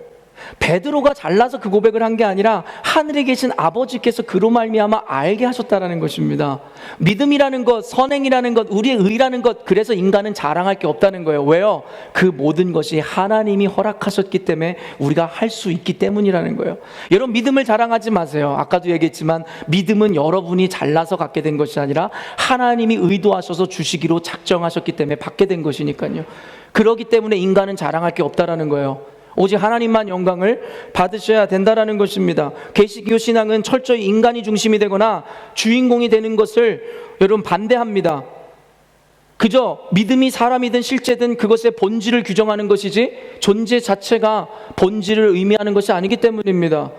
베드로가 잘나서 그 고백을 한 게 아니라 하늘에 계신 아버지께서 그로 말미암아 알게 하셨다라는 것입니다. 믿음이라는 것, 선행이라는 것, 우리의 의라는 것, 그래서 인간은 자랑할 게 없다는 거예요. 왜요? 그 모든 것이 하나님이 허락하셨기 때문에 우리가 할 수 있기 때문이라는 거예요. 여러분, 믿음을 자랑하지 마세요. 아까도 얘기했지만 믿음은 여러분이 잘나서 갖게 된 것이 아니라 하나님이 의도하셔서 주시기로 작정하셨기 때문에 받게 된 것이니까요. 그렇기 때문에 인간은 자랑할 게 없다라는 거예요. 오직 하나님만 영광을 받으셔야 된다라는 것입니다. 개신교 신앙은 철저히 인간이 중심이 되거나 주인공이 되는 것을 여러분 반대합니다. 그저 믿음이 사람이든 실제든 그것의 본질을 규정하는 것이지 존재 자체가 본질을 의미하는 것이 아니기 때문입니다.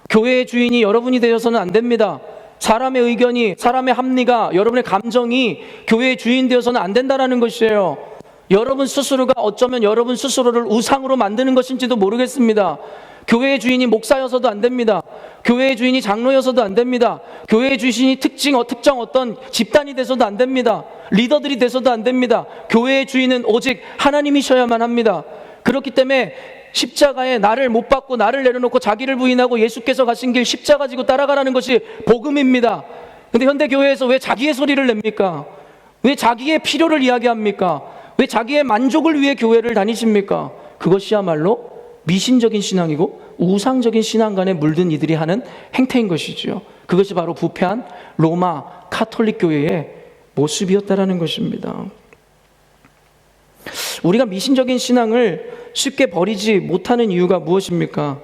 교회의 주인이 여러분이 되어서는 안 됩니다. 사람의 의견이, 사람의 합리가, 여러분의 감정이 교회의 주인 되어서는 안 된다는 것이에요. 여러분 스스로가 어쩌면 여러분 스스로를 우상으로 만드는 것인지도 모르겠습니다. 교회의 주인이 목사여서도 안 됩니다. 교회의 주인이 장로여서도 안 됩니다. 교회의 주인이 특정 어떤 집단이 돼서도 안 됩니다. 리더들이 돼서도 안 됩니다. 교회의 주인은 오직 하나님이셔야만 합니다. 그렇기 때문에 십자가에 나를 못 박고 나를 내려놓고 자기를 부인하고 예수께서 가신 길 십자가 지고 따라가라는 것이 복음입니다. 근데 현대교회에서 왜 자기의 소리를 냅니까? 왜 자기의 필요를 이야기합니까? 왜 자기의 만족을 위해 교회를 다니십니까? 그것이야말로 미신적인 신앙이고 우상적인 신앙 간에 물든 이들이 하는 행태인 것이죠. 그것이 바로 부패한 로마 카톨릭 교회의 모습이었다라는 것입니다. 우리가 미신적인 신앙을 쉽게 버리지 못하는 이유가 무엇입니까?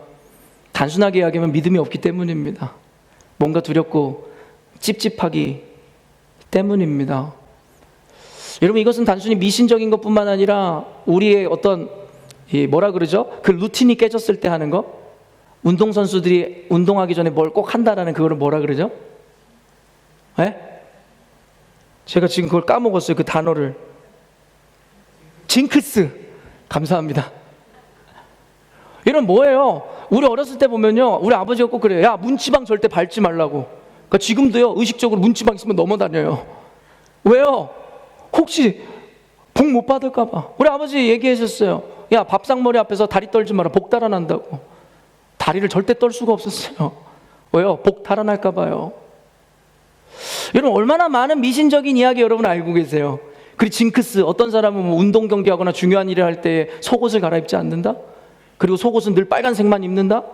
단순하게 이야기하면 믿음이 없기 때문입니다. 뭔가 두렵고 찝찝하기 때문입니다. 여러분, 이것은 단순히 미신적인 것뿐만 아니라 우리의 어떤 뭐라 그러죠? 그 루틴이 깨졌을 때 하는 거? 운동선수들이 운동하기 전에 뭘 꼭 한다라는 그거를 뭐라 그러죠? 예? 제가 지금 그걸 까먹었어요. 그 단어를. 징크스. 감사합니다. 이런 뭐예요? 우리 어렸을 때 보면요, 우리 아버지가 꼭 그래요. 야, 문지방 절대 밟지 말라고. 그러니까 지금도요, 의식적으로 문지방 있으면 넘어다녀요. 왜요? 혹시 복 못 받을까봐. 우리 아버지 얘기하셨어요. 야, 밥상머리 앞에서 다리 떨지 마라. 복 달아난다고. 다리를 절대 떨 수가 없었어요. 왜요? 복 달아날까봐요. 여러분, 얼마나 많은 미신적인 이야기 여러분 알고 계세요? 그리고 징크스, 어떤 사람은 뭐 운동 경기하거나 중요한 일을 할 때 속옷을 갈아입지 않는다? 그리고 속옷은 늘 빨간색만 입는다?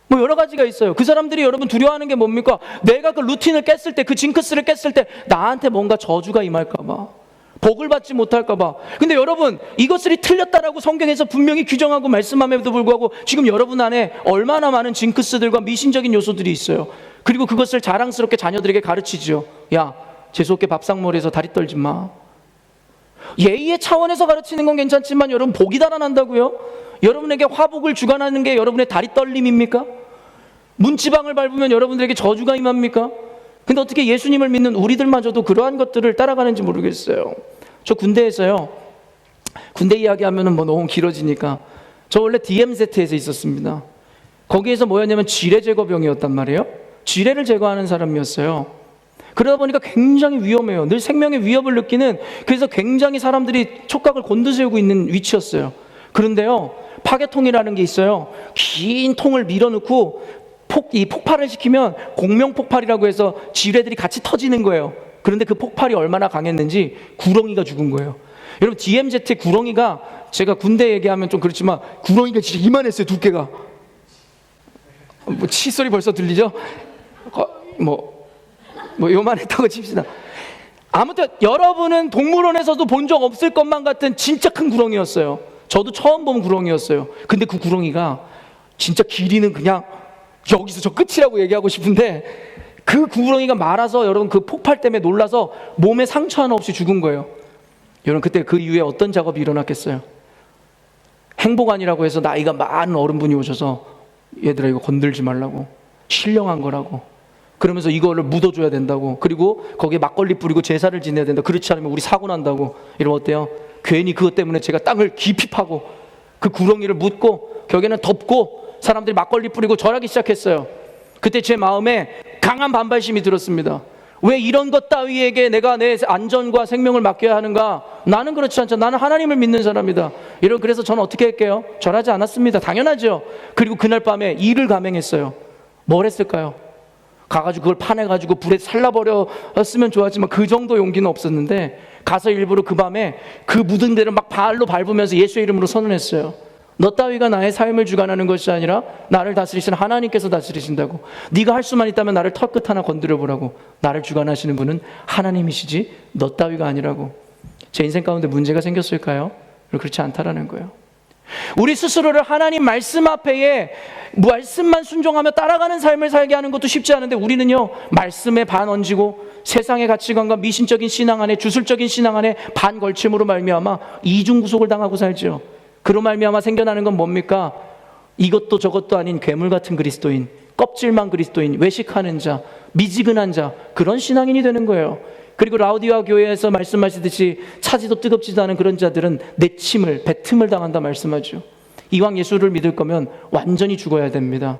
뭐 여러 가지가 있어요. 그 사람들이 여러분 두려워하는 게 뭡니까? 내가 그 루틴을 깼을 때, 그 징크스를 깼을 때 나한테 뭔가 저주가 임할까봐, 복을 받지 못할까봐. 근데 여러분, 이것들이 틀렸다라고 성경에서 분명히 규정하고 말씀함에도 불구하고 지금 여러분 안에 얼마나 많은 징크스들과 미신적인 요소들이 있어요. 그리고 그것을 자랑스럽게 자녀들에게 가르치죠. 야, 재수없게 밥상머리에서 다리 떨지 마. 예의의 차원에서 가르치는 건 괜찮지만 여러분, 복이 달아난다고요? 여러분에게 화복을 주관하는 게 여러분의 다리 떨림입니까? 문지방을 밟으면 여러분들에게 저주가 임합니까? 근데 어떻게 예수님을 믿는 우리들마저도 그러한 것들을 따라가는지 모르겠어요. 저 군대에서요, 군대 이야기하면은 뭐 너무 길어지니까, 저 원래 DMZ에서 있었습니다. 거기에서 뭐였냐면 지뢰 제거병이었단 말이에요. 지뢰를 제거하는 사람이었어요. 그러다 보니까 굉장히 위험해요. 늘 생명의 위협을 느끼는, 그래서 굉장히 사람들이 촉각을 곤두세우고 있는 위치였어요. 그런데요, 파괴통이라는 게 있어요. 긴 통을 밀어넣고 이 폭발을 시키면 공명폭발이라고 해서 지뢰들이 같이 터지는 거예요. 그런데 그 폭발이 얼마나 강했는지 구렁이가 죽은 거예요. 여러분, DMZ의 구렁이가, 제가 군대 얘기하면 좀 그렇지만 구렁이가 진짜 이만했어요. 두께가. 뭐 칫소리 벌써 들리죠? 뭐 요만했다고 칩시다. 아무튼 여러분은 동물원에서도 본 적 없을 것만 같은 진짜 큰 구렁이였어요. 저도 처음 본 구렁이였어요. 근데 그 구렁이가 진짜 길이는 그냥 여기서 저 끝이라고 얘기하고 싶은데, 그 구렁이가 말아서 여러분 그 폭발 때문에 놀라서 몸에 상처 하나 없이 죽은 거예요. 여러분, 그때 그 이후에 어떤 작업이 일어났겠어요? 행보관이라고 해서 나이가 많은 어른분이 오셔서 얘들아 이거 건들지 말라고, 신령한 거라고, 그러면서 이거를 묻어줘야 된다고, 그리고 거기에 막걸리 뿌리고 제사를 지내야 된다, 그렇지 않으면 우리 사고 난다고. 이러면 어때요? 괜히 그것 때문에 제가 땅을 깊이 파고 그 구렁이를 묻고 벽에는 덮고 사람들이 막걸리 뿌리고 절하기 시작했어요. 그때 제 마음에 강한 반발심이 들었습니다. 왜 이런 것 따위에게 내가 내 안전과 생명을 맡겨야 하는가? 나는 그렇지 않죠. 나는 하나님을 믿는 사람이다. 그래서 저는 어떻게 할게요? 절하지 않았습니다. 당연하죠. 그리고 그날 밤에 일을 감행했어요. 뭘 했을까요? 가가지고 그걸 파내가지고 불에 살라버렸으면 좋았지만 그 정도 용기는 없었는데 가서 일부러 그 밤에 그 묻은 데를 막 발로 밟으면서 예수의 이름으로 선언했어요. 너 따위가 나의 삶을 주관하는 것이 아니라 나를 다스리시는 하나님께서 다스리신다고. 네가 할 수만 있다면 나를 털끝 하나 건드려 보라고. 나를 주관하시는 분은 하나님이시지 너 따위가 아니라고. 제 인생 가운데 문제가 생겼을까요? 그렇지 않다라는 거예요. 우리 스스로를 하나님 말씀 앞에 말씀만 순종하며 따라가는 삶을 살게 하는 것도 쉽지 않은데 우리는요, 말씀에 반 얹고 세상의 가치관과 미신적인 신앙 안에, 주술적인 신앙 안에 반 걸침으로 말미암아 이중 구속을 당하고 살죠. 그로 말미암아 생겨나는 건 뭡니까? 이것도 저것도 아닌 괴물 같은 그리스도인, 껍질만 그리스도인, 외식하는 자, 미지근한 자, 그런 신앙인이 되는 거예요. 그리고 라우디아 교회에서 말씀하시듯이 차지도 뜨겁지도 않은 그런 자들은 내침을, 배틈을 당한다 말씀하죠. 이왕 예수를 믿을 거면 완전히 죽어야 됩니다.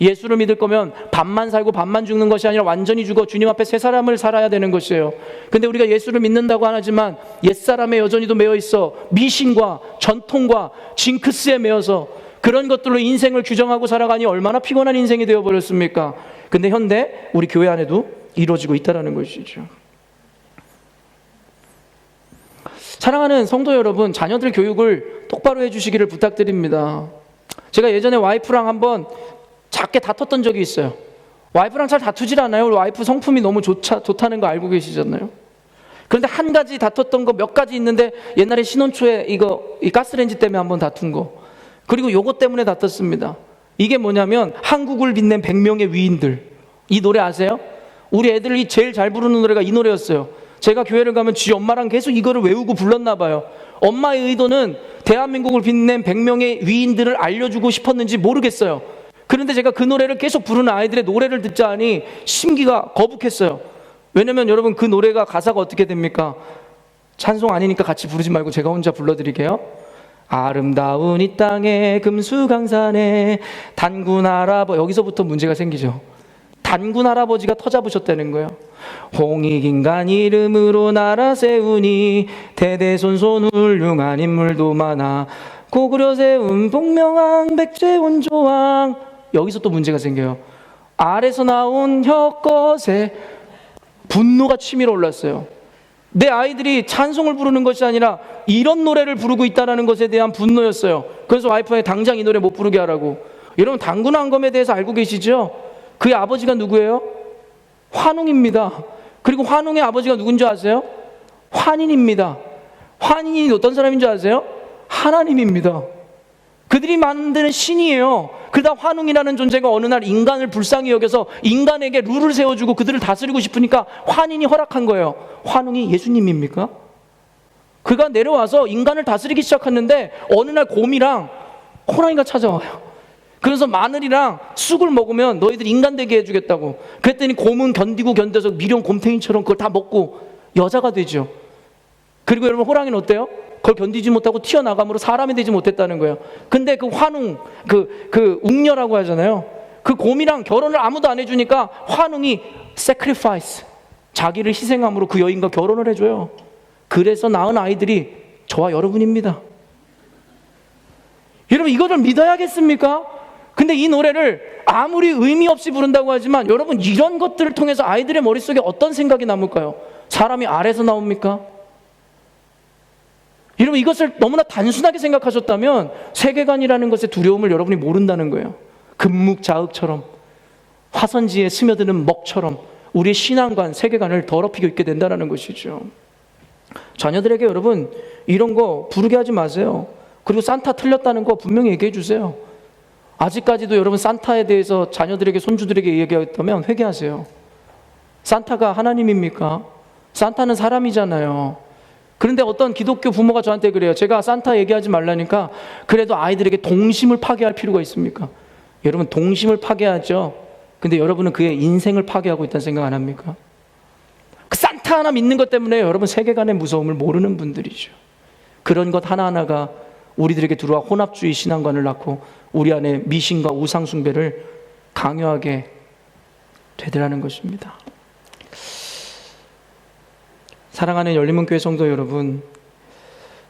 예수를 믿을 거면 반만 살고 반만 죽는 것이 아니라 완전히 죽어 주님 앞에 새 사람을 살아야 되는 것이에요. 근데 우리가 예수를 믿는다고 하지만 옛사람에 여전히도 매여 있어 미신과 전통과 징크스에 매여서 그런 것들로 인생을 규정하고 살아가니 얼마나 피곤한 인생이 되어버렸습니까? 근데 현대 우리 교회 안에도 이루어지고 있다는 것이죠. 사랑하는 성도 여러분, 자녀들 교육을 똑바로 해주시기를 부탁드립니다. 제가 예전에 와이프랑 한번 작게 다퉜던 적이 있어요. 와이프랑 잘 다투질 않아요. 우리 와이프 성품이 너무 좋다는 거 알고 계시잖아요. 그런데 한 가지 다퉜던 거 몇 가지 있는데 옛날에 신혼초에 이 가스레인지 때문에 한번 다툰 거, 그리고 요거 때문에 다퉜습니다. 이게 뭐냐면 한국을 빛낸 100명의 위인들, 이 노래 아세요? 우리 애들이 제일 잘 부르는 노래가 이 노래였어요. 제가 교회를 가면 지 엄마랑 계속 이거를 외우고 불렀나 봐요. 엄마의 의도는 대한민국을 빛낸 100명의 위인들을 알려주고 싶었는지 모르겠어요. 그런데 제가 그 노래를 계속 부르는 아이들의 노래를 듣자 하니 심기가 거북했어요. 왜냐면 여러분, 그 노래가 가사가 어떻게 됩니까? 찬송 아니니까 같이 부르지 말고 제가 혼자 불러드릴게요. 아름다운 이 땅에 금수강산에 단군 할아버지, 여기서부터 문제가 생기죠. 단군 할아버지가 터잡으셨다는 거예요. 홍익인간 이름으로 나라 세우니 대대손손 훌륭한 인물도 많아 고구려 세운 복명왕 백제온 조왕. 여기서 또 문제가 생겨요. 알에서 나온 혀것에 분노가 치밀어 올랐어요. 내 아이들이 찬송을 부르는 것이 아니라 이런 노래를 부르고 있다는 것에 대한 분노였어요. 그래서 와이프에 당장 이 노래 못 부르게 하라고. 여러분, 단군왕검에 대해서 알고 계시죠? 그의 아버지가 누구예요? 환웅입니다. 그리고 환웅의 아버지가 누군지 아세요? 환인입니다. 환인이 어떤 사람인 줄 아세요? 하나님입니다. 그들이 만드는 신이에요. 그러다 환웅이라는 존재가 어느 날 인간을 불쌍히 여겨서 인간에게 룰을 세워주고 그들을 다스리고 싶으니까 환인이 허락한 거예요. 환웅이 예수님입니까? 그가 내려와서 인간을 다스리기 시작했는데 어느 날 곰이랑 호랑이가 찾아와요. 그래서 마늘이랑 쑥을 먹으면 너희들 인간 되게 해주겠다고. 그랬더니 곰은 견디고 견뎌서 미련 곰탱이처럼 그걸 다 먹고 여자가 되죠. 그리고 여러분, 호랑이는 어때요? 그걸 견디지 못하고 튀어나감으로 사람이 되지 못했다는 거예요. 근데 그 환웅, 그 웅녀라고 하잖아요. 그 곰이랑 결혼을 아무도 안 해주니까 환웅이 sacrifice, 자기를 희생함으로 그 여인과 결혼을 해줘요. 그래서 낳은 아이들이 저와 여러분입니다. 여러분, 이거를 믿어야겠습니까? 근데 이 노래를 아무리 의미 없이 부른다고 하지만 여러분, 이런 것들을 통해서 아이들의 머릿속에 어떤 생각이 남을까요? 사람이 알에서 나옵니까? 여러분, 이것을 너무나 단순하게 생각하셨다면 세계관이라는 것의 두려움을 여러분이 모른다는 거예요. 금묵자흑처럼, 화선지에 스며드는 먹처럼 우리의 신앙관, 세계관을 더럽히고 있게 된다는 것이죠. 자녀들에게 여러분, 이런 거 부르게 하지 마세요. 그리고 산타 틀렸다는 거 분명히 얘기해 주세요. 아직까지도 여러분, 산타에 대해서 자녀들에게, 손주들에게 얘기했다면 회개하세요. 산타가 하나님입니까? 산타는 사람이잖아요. 그런데 어떤 기독교 부모가 저한테 그래요. 제가 산타 얘기하지 말라니까 그래도 아이들에게 동심을 파괴할 필요가 있습니까? 여러분, 동심을 파괴하죠. 근데 여러분은 그의 인생을 파괴하고 있다는 생각 안 합니까? 그 산타 하나 믿는 것 때문에 여러분, 세계관의 무서움을 모르는 분들이죠. 그런 것 하나하나가 우리들에게 들어와 혼합주의 신앙관을 낳고 우리 안에 미신과 우상숭배를 강요하게 되더라는 것입니다. 사랑하는 열린문교회 성도 여러분,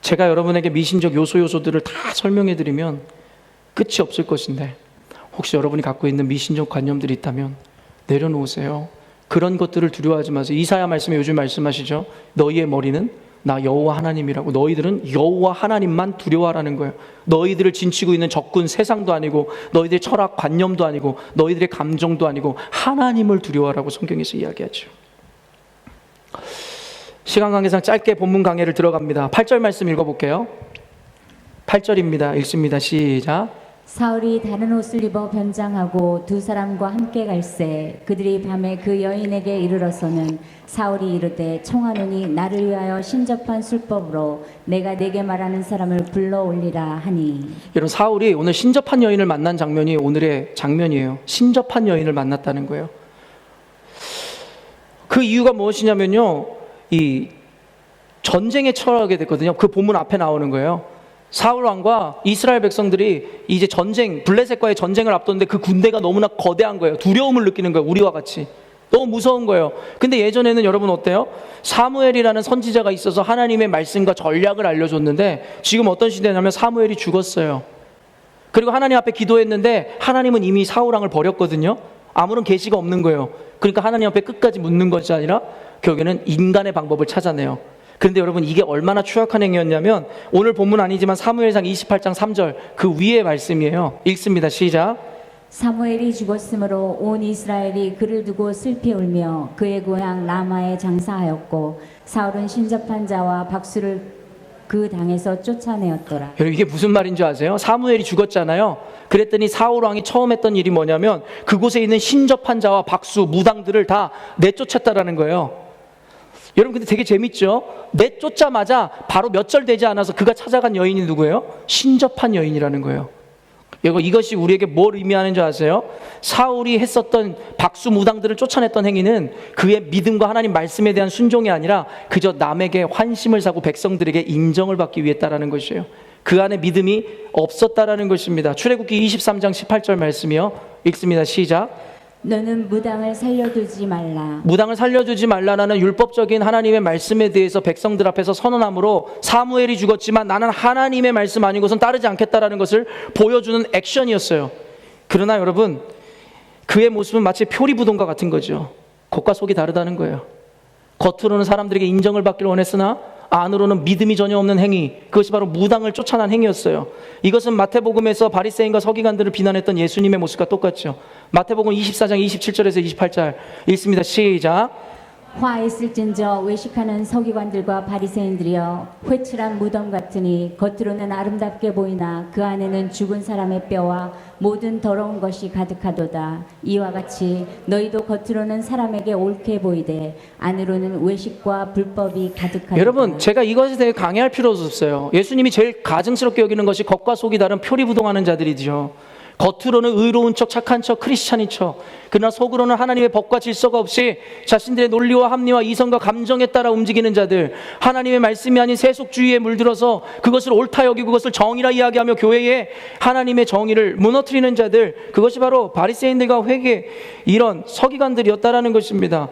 제가 여러분에게 미신적 요소들을 다 설명해 드리면 끝이 없을 것인데, 혹시 여러분이 갖고 있는 미신적 관념들이 있다면 내려놓으세요. 그런 것들을 두려워하지 마세요. 이사야 말씀에 요즘 말씀하시죠. 너희의 머리는 나 여호와 하나님이라고. 너희들은 여호와 하나님만 두려워하라는 거예요. 너희들을 진치고 있는 적군 세상도 아니고, 너희들의 철학 관념도 아니고, 너희들의 감정도 아니고, 하나님을 두려워하라고 성경에서 이야기하죠. 시간 관계상 짧게 본문 강해를 들어갑니다. 8절 말씀 읽어볼게요. 8절입니다. 읽습니다. 시작. 사울이 다른 옷을 입어 변장하고 두 사람과 함께 갈새 그들이 밤에 그 여인에게 이르러서는 사울이 이르되 청하노니 나를 위하여 신접한 술법으로 내가 내게 말하는 사람을 불러올리라 하니. 여러분, 사울이 오늘 신접한 여인을 만난 장면이 오늘의 장면이에요. 신접한 여인을 만났다는 거예요. 그 이유가 무엇이냐면요, 이 전쟁에 처하게 됐거든요. 그 본문 앞에 나오는 거예요. 사울 왕과 이스라엘 백성들이 이제 블레셋과의 전쟁을 앞뒀는데 그 군대가 너무나 거대한 거예요. 두려움을 느끼는 거예요. 우리와 같이 너무 무서운 거예요. 근데 예전에는 여러분 어때요? 사무엘이라는 선지자가 있어서 하나님의 말씀과 전략을 알려줬는데, 지금 어떤 시대냐면 사무엘이 죽었어요. 그리고 하나님 앞에 기도했는데 하나님은 이미 사울 왕을 버렸거든요. 아무런 계시가 없는 거예요. 그러니까 하나님 앞에 끝까지 묻는 것이 아니라 결국에는 인간의 방법을 찾아내요. 그런데 여러분, 이게 얼마나 추악한 행위였냐면, 오늘 본문 아니지만 사무엘상 28장 3절 그 위의 말씀이에요. 읽습니다. 시작. 사무엘이 죽었으므로 온 이스라엘이 그를 두고 슬피 울며 그의 고향 라마에 장사하였고 사울은 신접한 자와 박수를 그 당에서 쫓아내었더라. 여러분, 이게 무슨 말인 줄 아세요? 사무엘이 죽었잖아요. 그랬더니 사울 왕이 처음 했던 일이 뭐냐면 그곳에 있는 신접한 자와 박수, 무당들을 다 내쫓았다라는 거예요. 여러분, 근데 되게 재밌죠? 내쫓자마자 바로 몇 절 되지 않아서 그가 찾아간 여인이 누구예요? 신접한 여인이라는 거예요. 이것이 우리에게 뭘 의미하는 줄 아세요? 사울이 했었던 박수 무당들을 쫓아냈던 행위는 그의 믿음과 하나님 말씀에 대한 순종이 아니라 그저 남에게 환심을 사고 백성들에게 인정을 받기 위해 했다라는 것이에요. 그 안에 믿음이 없었다라는 것입니다. 출애굽기 23장 18절 말씀이요. 읽습니다. 시작. 너는 무당을 살려두지 말라. 무당을 살려주지 말라라는 율법적인 하나님의 말씀에 대해서 백성들 앞에서 선언함으로 사무엘이 죽었지만 나는 하나님의 말씀 아니고선 따르지 않겠다라는 것을 보여주는 액션이었어요. 그러나 여러분, 그의 모습은 마치 표리부동과 같은 거죠. 겉과 속이 다르다는 거예요. 겉으로는 사람들에게 인정을 받기를 원했으나 안으로는 믿음이 전혀 없는 행위, 그것이 바로 무당을 쫓아난 행위였어요. 이것은 마태복음에서 바리새인과 서기관들을 비난했던 예수님의 모습과 똑같죠. 마태복음 24장 27절에서 28절 읽습니다. 시작. 화 있을진저 외식하는 서기관들과 바리새인들이여 회칠한 무덤 같으니 겉으로는 아름답게 보이나 그 안에는 죽은 사람의 뼈와 모든 더러운 것이 가득하도다. 이와 같이 너희도 겉으로는 사람에게 옳게 보이되 안으로는 외식과 불법이 가득하도다. 여러분, 제가 이것에 대해 강의할 필요도 없어요. 예수님이 제일 가증스럽게 여기는 것이 겉과 속이 다른 표리부동하는 자들이죠. 겉으로는 의로운 척, 착한 척, 크리스찬인 척, 그러나 속으로는 하나님의 법과 질서가 없이 자신들의 논리와 합리와 이성과 감정에 따라 움직이는 자들, 하나님의 말씀이 아닌 세속주의에 물들어서 그것을 옳다 여기고 그것을 정의라 이야기하며 교회에 하나님의 정의를 무너뜨리는 자들, 그것이 바로 바리새인들과 회개, 이런 서기관들이었다라는 것입니다.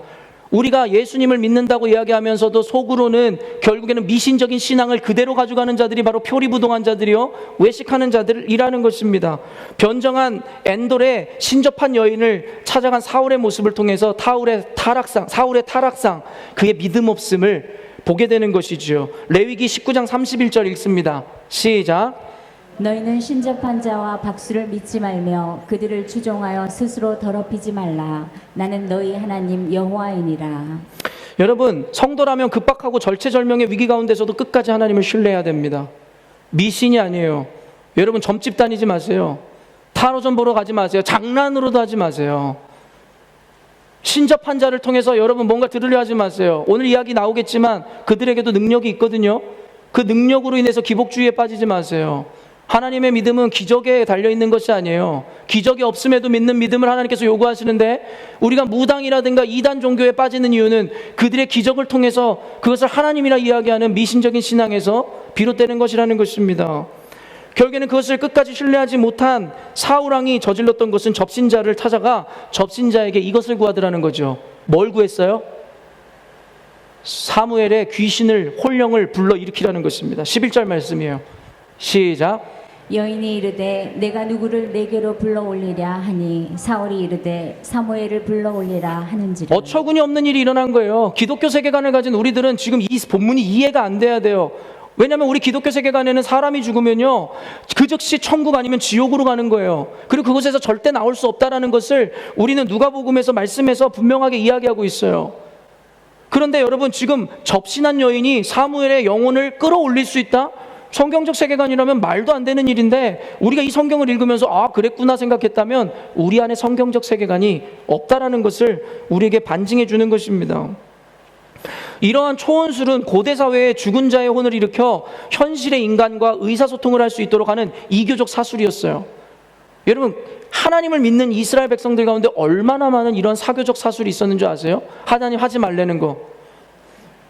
우리가 예수님을 믿는다고 이야기하면서도 속으로는 결국에는 미신적인 신앙을 그대로 가져가는 자들이 바로 표리부동한 자들이요, 외식하는 자들이라는 것입니다. 변정한 엔돌의 신접한 여인을 찾아간 사울의 모습을 통해서 사울의 타락상, 그의 믿음 없음을 보게 되는 것이지요. 레위기 19장 31절 읽습니다. 시작. 너희는 신접한 자와 박수를 믿지 말며 그들을 추종하여 스스로 더럽히지 말라. 나는 너희 하나님 여호와이니라. 여러분, 성도라면 급박하고 절체절명의 위기 가운데서도 끝까지 하나님을 신뢰해야 됩니다. 미신이 아니에요. 여러분, 점집 다니지 마세요. 타로점 보러 가지 마세요. 장난으로도 하지 마세요. 신접한 자를 통해서 여러분 뭔가 들으려 하지 마세요. 오늘 이야기 나오겠지만 그들에게도 능력이 있거든요. 그 능력으로 인해서 기복주의에 빠지지 마세요. 하나님의 믿음은 기적에 달려있는 것이 아니에요. 기적이 없음에도 믿는 믿음을 하나님께서 요구하시는데, 우리가 무당이라든가 이단 종교에 빠지는 이유는 그들의 기적을 통해서 그것을 하나님이라 이야기하는 미신적인 신앙에서 비롯되는 것이라는 것입니다. 결국에는 그것을 끝까지 신뢰하지 못한 사울왕이 저질렀던 것은 접신자를 찾아가 접신자에게 이것을 구하더라는 거죠. 뭘 구했어요? 사무엘의 귀신을, 혼령을 불러일으키라는 것입니다. 11절 말씀이에요. 시작. 여인이 이르되 내가 누구를 내게로 불러올리랴 하니 사울이 이르되 사무엘을 불러올리라 하는지라. 어처구니 없는 일이 일어난 거예요. 기독교 세계관을 가진 우리들은 지금 이 본문이 이해가 안 돼야 돼요. 왜냐하면 우리 기독교 세계관에는 사람이 죽으면요, 그 즉시 천국 아니면 지옥으로 가는 거예요. 그리고 그곳에서 절대 나올 수 없다라는 것을 우리는 누가복음에서 말씀에서 분명하게 이야기하고 있어요. 그런데 여러분, 지금 접신한 여인이 사무엘의 영혼을 끌어올릴 수 있다? 성경적 세계관이라면 말도 안 되는 일인데, 우리가 이 성경을 읽으면서 아, 그랬구나 생각했다면 우리 안에 성경적 세계관이 없다라는 것을 우리에게 반증해 주는 것입니다. 이러한 초혼술은 고대 사회에 죽은 자의 혼을 일으켜 현실의 인간과 의사소통을 할 수 있도록 하는 이교적 사술이었어요. 여러분, 하나님을 믿는 이스라엘 백성들 가운데 얼마나 많은 이런 사교적 사술이 있었는 줄 아세요? 하나님 하지 말라는 거.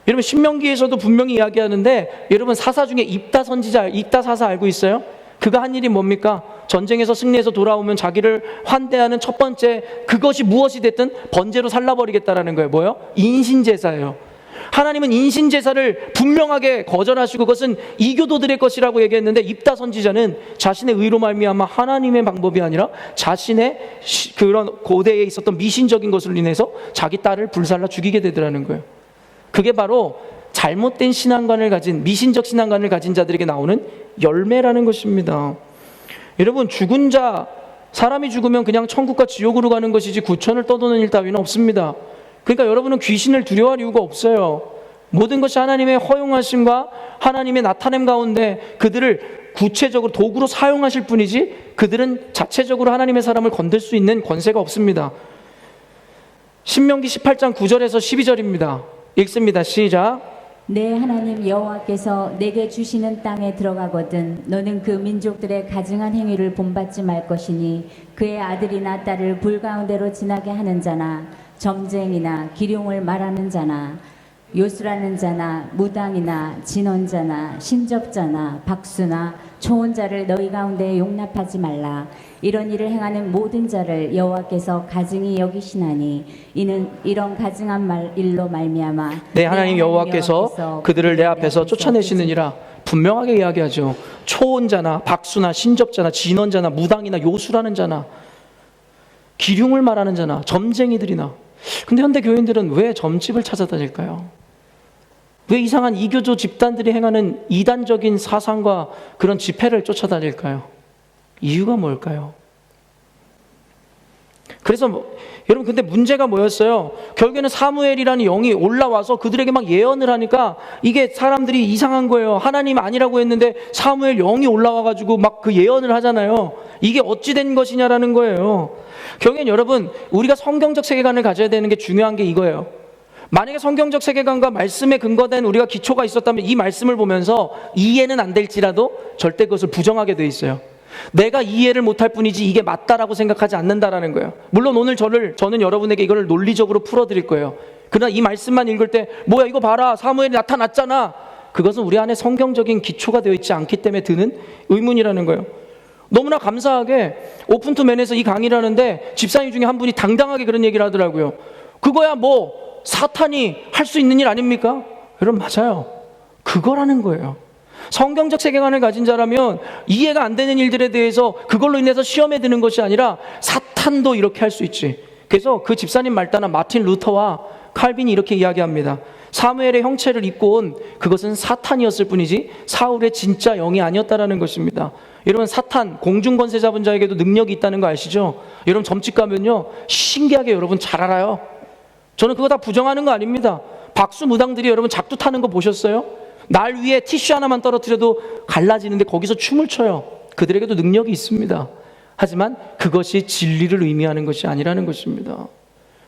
여러분, 신명기에서도 분명히 이야기하는데, 여러분, 사사 중에 입다 선지자, 입다 사사 알고 있어요? 그가 한 일이 뭡니까? 전쟁에서 승리해서 돌아오면 자기를 환대하는 첫 번째, 그것이 무엇이 됐든 번제로 살라버리겠다라는 거예요. 뭐예요? 인신제사예요. 하나님은 인신제사를 분명하게 거절하시고 그것은 이교도들의 것이라고 얘기했는데, 입다 선지자는 자신의 의로 말미암아 하나님의 방법이 아니라 자신의 그런 고대에 있었던 미신적인 것으로 인해서 자기 딸을 불살라 죽이게 되더라는 거예요. 그게 바로 잘못된 신앙관을 가진, 미신적 신앙관을 가진 자들에게 나오는 열매라는 것입니다. 여러분, 죽은 자, 사람이 죽으면 그냥 천국과 지옥으로 가는 것이지 구천을 떠도는 일 따위는 없습니다. 그러니까 여러분은 귀신을 두려워할 이유가 없어요. 모든 것이 하나님의 허용하심과 하나님의 나타냄 가운데 그들을 구체적으로 도구로 사용하실 뿐이지, 그들은 자체적으로 하나님의 사람을 건들 수 있는 권세가 없습니다. 신명기 18장 9절에서 12절입니다. 읽습니다. 시작. 내 하나님 여호와께서 내게 주시는 땅에 들어가거든 너는 그 민족들의 가증한 행위를 본받지 말 것이니 그의 아들이나 딸을 불 가운데로 지나게 하는 자나 점쟁이나 기룡을 말하는 자나 요술하는 자나 무당이나 진언자나 신접자나 박수나 초혼자를 너희 가운데 용납하지 말라. 이런 일을 행하는 모든 자를 여호와께서 가증히 여기시나니 이는 이런 가증한 일로 말미암아 네, 하나님 여호와께서 그들을 내 앞에서 쫓아내시느니라 분명하게 이야기하죠. 초혼자나 박수나 신접자나 진언자나 무당이나 요술하는 자나 기륭을 말하는 자나 점쟁이들이나. 근데 현대 교인들은 왜 점집을 찾아다닐까요? 왜 이상한 이교조 집단들이 행하는 이단적인 사상과 그런 집회를 쫓아다닐까요? 이유가 뭘까요? 그래서 여러분, 근데 문제가 뭐였어요? 결국에는 사무엘이라는 영이 올라와서 그들에게 막 예언을 하니까 이게 사람들이 이상한 거예요. 하나님 아니라고 했는데 사무엘 영이 올라와가지고 막 그 예언을 하잖아요. 이게 어찌 된 것이냐라는 거예요. 결국엔 여러분, 우리가 성경적 세계관을 가져야 되는 게 중요한 게 이거예요. 만약에 성경적 세계관과 말씀에 근거된 우리가 기초가 있었다면 이 말씀을 보면서 이해는 안 될지라도 절대 그것을 부정하게 돼 있어요. 내가 이해를 못할 뿐이지 이게 맞다라고 생각하지 않는다라는 거예요. 물론 오늘 저는 여러분에게 이걸 논리적으로 풀어드릴 거예요. 그러나 이 말씀만 읽을 때 뭐야 이거 봐라 사무엘이 나타났잖아, 그것은 우리 안에 성경적인 기초가 되어 있지 않기 때문에 드는 의문이라는 거예요. 너무나 감사하게 오픈투맨에서 이 강의를 하는데 집사님 중에 한 분이 당당하게 그런 얘기를 하더라고요. 그거야 뭐 사탄이 할 수 있는 일 아닙니까? 여러분, 맞아요. 그거라는 거예요. 성경적 세계관을 가진 자라면 이해가 안 되는 일들에 대해서 그걸로 인해서 시험에 드는 것이 아니라 사탄도 이렇게 할 수 있지. 그래서 그 집사님 말 따라 마틴 루터와 칼빈이 이렇게 이야기합니다. 사무엘의 형체를 입고 온 그것은 사탄이었을 뿐이지 사울의 진짜 영이 아니었다라는 것입니다. 여러분, 사탄, 공중권세 잡은 자에게도 능력이 있다는 거 아시죠? 여러분, 점집 가면요 신기하게 여러분 잘 알아요. 저는 그거 다 부정하는 거 아닙니다. 박수 무당들이 여러분 작두 타는 거 보셨어요? 날 위에 티슈 하나만 떨어뜨려도 갈라지는데 거기서 춤을 춰요. 그들에게도 능력이 있습니다. 하지만 그것이 진리를 의미하는 것이 아니라는 것입니다.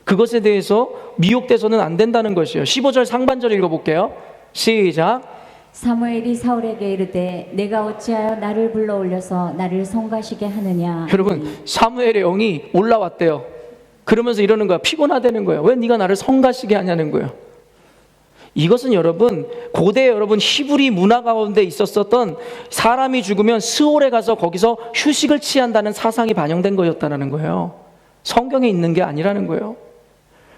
그것에 대해서 미혹돼서는 안 된다는 것이에요. 15절 상반절 읽어볼게요. 시작. 사무엘이 사울에게 이르되 내가 어찌하여 나를 불러올려서 나를 성가시게 하느냐. 여러분, 사무엘의 영이 올라왔대요. 그러면서 이러는 거야. 피곤하다는 거예요. 왜 네가 나를 성가시게 하냐는 거예요. 이것은 여러분 고대 여러분 히브리 문화 가운데 있었던 사람이 죽으면 스올에 가서 거기서 휴식을 취한다는 사상이 반영된 거였다는 거예요. 성경에 있는 게 아니라는 거예요.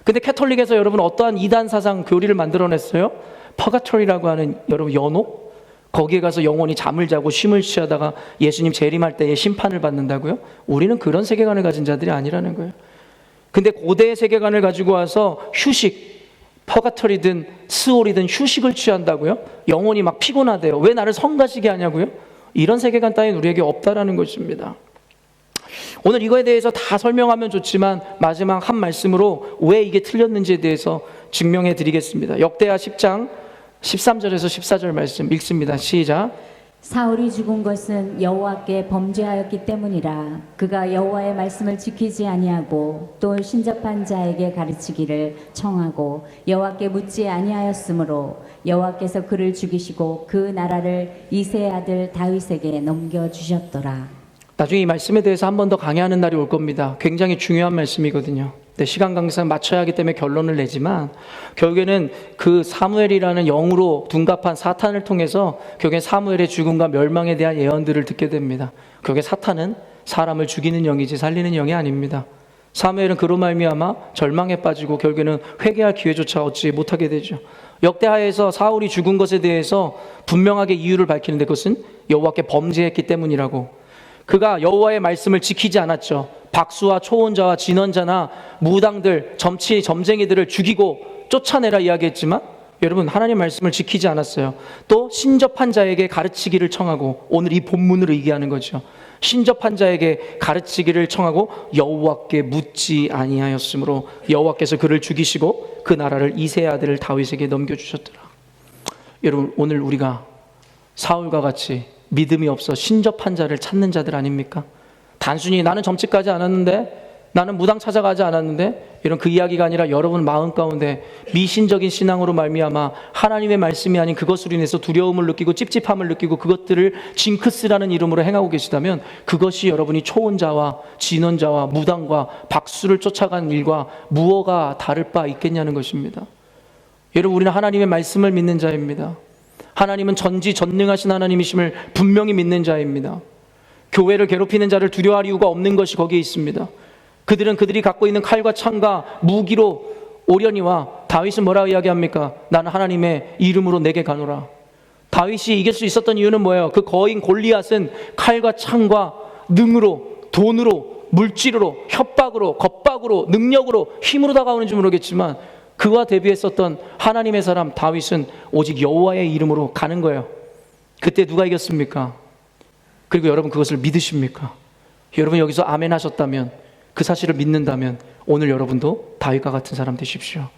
근데 캐톨릭에서 여러분 어떠한 이단 사상 교리를 만들어냈어요? 퍼가토리라고 하는 여러분 연옥? 거기에 가서 영혼이 잠을 자고 쉼을 취하다가 예수님 재림할 때에 심판을 받는다고요? 우리는 그런 세계관을 가진 자들이 아니라는 거예요. 근데 고대의 세계관을 가지고 와서 휴식, 퍼가토리든 스올이든 휴식을 취한다고요? 영혼이 막 피곤하대요. 왜 나를 성가시게 하냐고요? 이런 세계관 따윈 우리에게 없다라는 것입니다. 오늘 이거에 대해서 다 설명하면 좋지만 마지막 한 말씀으로 왜 이게 틀렸는지에 대해서 증명해 드리겠습니다. 역대하 10장 13절에서 14절 말씀 읽습니다. 시작. 사울이 죽은 것은 여호와께 범죄하였기 때문이라. 그가 여호와의 말씀을 지키지 아니하고 또 신접한 자에게 가르치기를 청하고 여호와께 묻지 아니하였으므로 여호와께서 그를 죽이시고 그 나라를 이새의 아들 다윗에게 넘겨주셨더라. 나중에 이 말씀에 대해서 한 번 더 강의하는 날이 올 겁니다. 굉장히 중요한 말씀이거든요. 시간 관계상 맞춰야 하기 때문에 결론을 내지만 결국에는 그 사무엘이라는 영으로 둔갑한 사탄을 통해서 결국엔 사무엘의 죽음과 멸망에 대한 예언들을 듣게 됩니다. 결국에 사탄은 사람을 죽이는 영이지 살리는 영이 아닙니다. 사무엘은 그로 말미암아 절망에 빠지고 결국에는 회개할 기회조차 얻지 못하게 되죠. 역대하에서 사울이 죽은 것에 대해서 분명하게 이유를 밝히는데 그것은 여호와께 범죄했기 때문이라고. 그가 여호와의 말씀을 지키지 않았죠. 박수와 초혼자와 진언자나 무당들, 점쟁이들을 죽이고 쫓아내라 이야기했지만 여러분 하나님의 말씀을 지키지 않았어요. 또 신접한 자에게 가르치기를 청하고, 오늘 이 본문을 의기하는 거죠. 신접한 자에게 가르치기를 청하고 여호와께 묻지 아니하였으므로 여호와께서 그를 죽이시고 그 나라를 이새의 아들 다윗에게 넘겨주셨더라. 여러분 오늘 우리가 사울과 같이 믿음이 없어 신접한 자를 찾는 자들 아닙니까? 단순히 나는 점집가지 않았는데, 나는 무당 찾아가지 않았는데, 이런 그 이야기가 아니라 여러분 마음 가운데 미신적인 신앙으로 말미암아 하나님의 말씀이 아닌 그것으로 인해서 두려움을 느끼고 찝찝함을 느끼고 그것들을 징크스라는 이름으로 행하고 계시다면 그것이 여러분이 초혼자와 진언자와 무당과 박수를 쫓아간 일과 무엇가 다를 바 있겠냐는 것입니다. 여러분 우리는 하나님의 말씀을 믿는 자입니다. 하나님은 전지전능하신 하나님이심을 분명히 믿는 자입니다. 교회를 괴롭히는 자를 두려워할 이유가 없는 것이 거기에 있습니다. 그들은 그들이 갖고 있는 칼과 창과 무기로 오려니와 다윗은 뭐라고 이야기합니까? 나는 하나님의 이름으로 내게 가노라. 다윗이 이길 수 있었던 이유는 뭐예요? 그 거인 골리앗은 칼과 창과 능으로, 돈으로, 물질로, 협박으로, 겁박으로, 능력으로, 힘으로 다가오는지 모르겠지만 그와 대비했었던 하나님의 사람 다윗은 오직 여호와의 이름으로 가는 거예요. 그때 누가 이겼습니까? 그리고 여러분 그것을 믿으십니까? 여러분 여기서 아멘 하셨다면, 그 사실을 믿는다면 오늘 여러분도 다윗과 같은 사람 되십시오.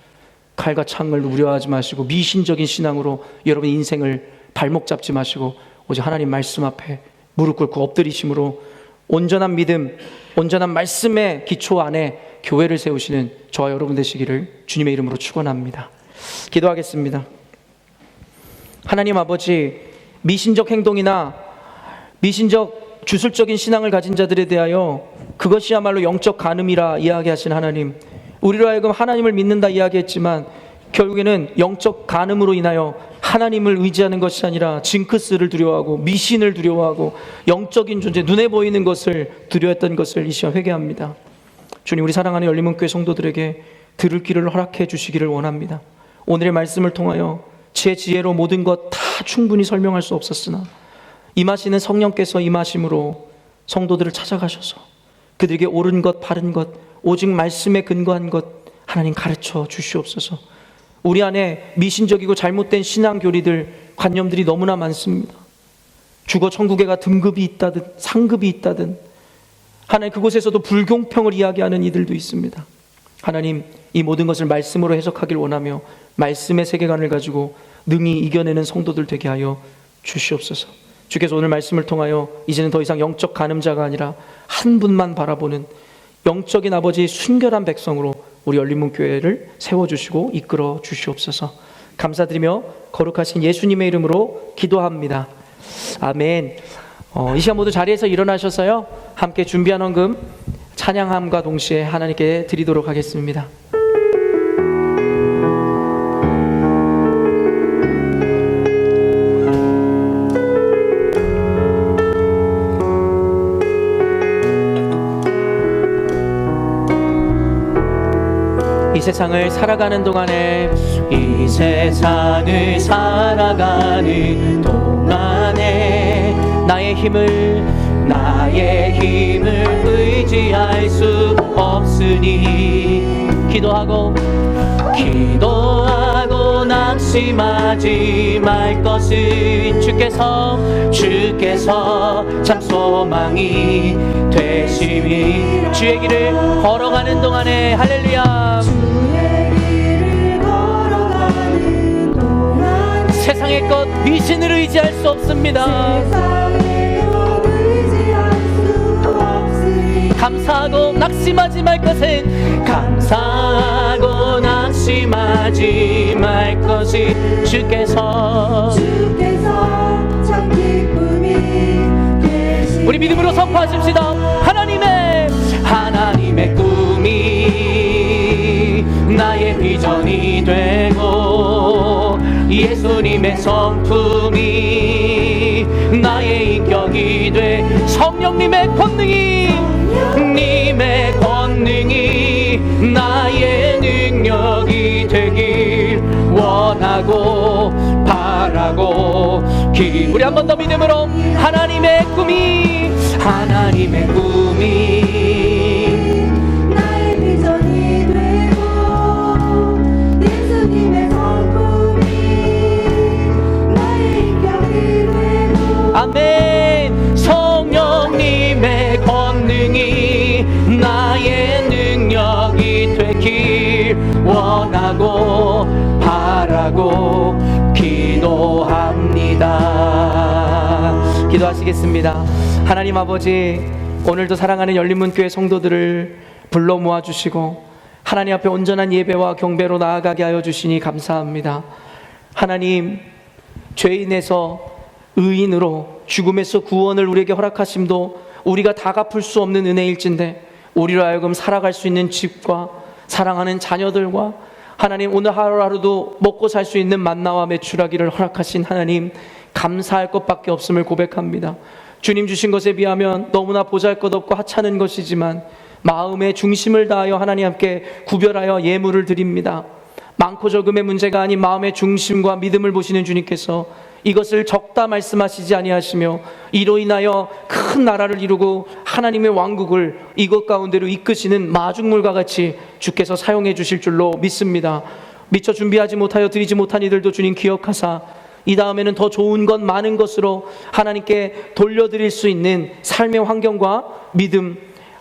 칼과 창을 우려하지 마시고 미신적인 신앙으로 여러분 인생을 발목 잡지 마시고 오직 하나님 말씀 앞에 무릎 꿇고 엎드리심으로 온전한 믿음, 온전한 말씀의 기초 안에 교회를 세우시는 저와 여러분 되시기를 주님의 이름으로 축원합니다. 기도하겠습니다. 하나님 아버지, 미신적 행동이나 미신적 주술적인 신앙을 가진 자들에 대하여 그것이야말로 영적 간음이라 이야기하신 하나님, 우리로 하여금 하나님을 믿는다 이야기했지만 결국에는 영적 간음으로 인하여 하나님을 의지하는 것이 아니라 징크스를 두려워하고 미신을 두려워하고 영적인 존재, 눈에 보이는 것을 두려워했던 것을 이 시간 회개합니다. 주님, 우리 사랑하는 열린문교회 성도들에게 들을 길을 허락해 주시기를 원합니다. 오늘의 말씀을 통하여 제 지혜로 모든 것 다 충분히 설명할 수 없었으나 임하시는 성령께서 임하심으로 성도들을 찾아가셔서 그들에게 옳은 것, 바른 것, 오직 말씀에 근거한 것 하나님 가르쳐 주시옵소서. 우리 안에 미신적이고 잘못된 신앙 교리들, 관념들이 너무나 많습니다. 주거 천국에가 등급이 있다든 상급이 있다든 하나님 그곳에서도 불공평을 이야기하는 이들도 있습니다. 하나님 이 모든 것을 말씀으로 해석하길 원하며 말씀의 세계관을 가지고 능히 이겨내는 성도들 되게 하여 주시옵소서. 주께서 오늘 말씀을 통하여 이제는 더 이상 영적 간음자가 아니라 한 분만 바라보는 영적인 아버지의 순결한 백성으로 우리 열린문교회를 세워주시고 이끌어 주시옵소서. 감사드리며 거룩하신 예수님의 이름으로 기도합니다. 아멘. 이 시간 모두 자리에서 일어나셔서요 함께 준비한 헌금 찬양함과 동시에 하나님께 드리도록 하겠습니다. 이 세상을 살아가는 동안에 이 세상을 살아가는 동안에 나의 힘을 의지할 수 없으니 기도하고 낙심하지 말 것은 주께서 참 소망이 되시니 주의 길을 걸어가는 동안에 할렐루야 세상의 것 미신을 의지할 수 없습니다. 감사하고 낙심하지 말 것은 주께서 참 기쁨이 되시니 우리 믿음으로 선포하십시다. 하나님의 꿈이 나의 비전이 되고 예수님의 성품이 나의 인격이 돼 성령님의 권능이 나의 능력이 되길 원하고 바라고 우리 한 번 더 믿음으로 하나님의 꿈이 나의 비전이 되고 예수님의 성품이 나의 인격이 되고 아멘. 성령님의 권능이 나의 능력이 되길 원하고 바라고 기도합니다. 기도하시겠습니다. 하나님 아버지, 오늘도 사랑하는 열린문교회 성도들을 불러 모아주시고 하나님 앞에 온전한 예배와 경배로 나아가게 하여 주시니 감사합니다. 하나님, 죄인에서 의인으로 죽음에서 구원을 우리에게 허락하심도 우리가 다 갚을 수 없는 은혜일진데 우리로 하여금 살아갈 수 있는 집과 사랑하는 자녀들과 하나님 오늘 하루하루도 먹고 살 수 있는 만나와 메추라기를 허락하신 하나님 감사할 것밖에 없음을 고백합니다. 주님 주신 것에 비하면 너무나 보잘것없고 하찮은 것이지만 마음의 중심을 다하여 하나님 함께 구별하여 예물을 드립니다. 많고 적음의 문제가 아닌 마음의 중심과 믿음을 보시는 주님께서 이것을 적다 말씀하시지 아니하시며 이로 인하여 큰 나라를 이루고 하나님의 왕국을 이것 가운데로 이끄시는 마중물과 같이 주께서 사용해 주실 줄로 믿습니다. 미처 준비하지 못하여 드리지 못한 이들도 주님 기억하사 이 다음에는 더 좋은 것 많은 것으로 하나님께 돌려드릴 수 있는 삶의 환경과 믿음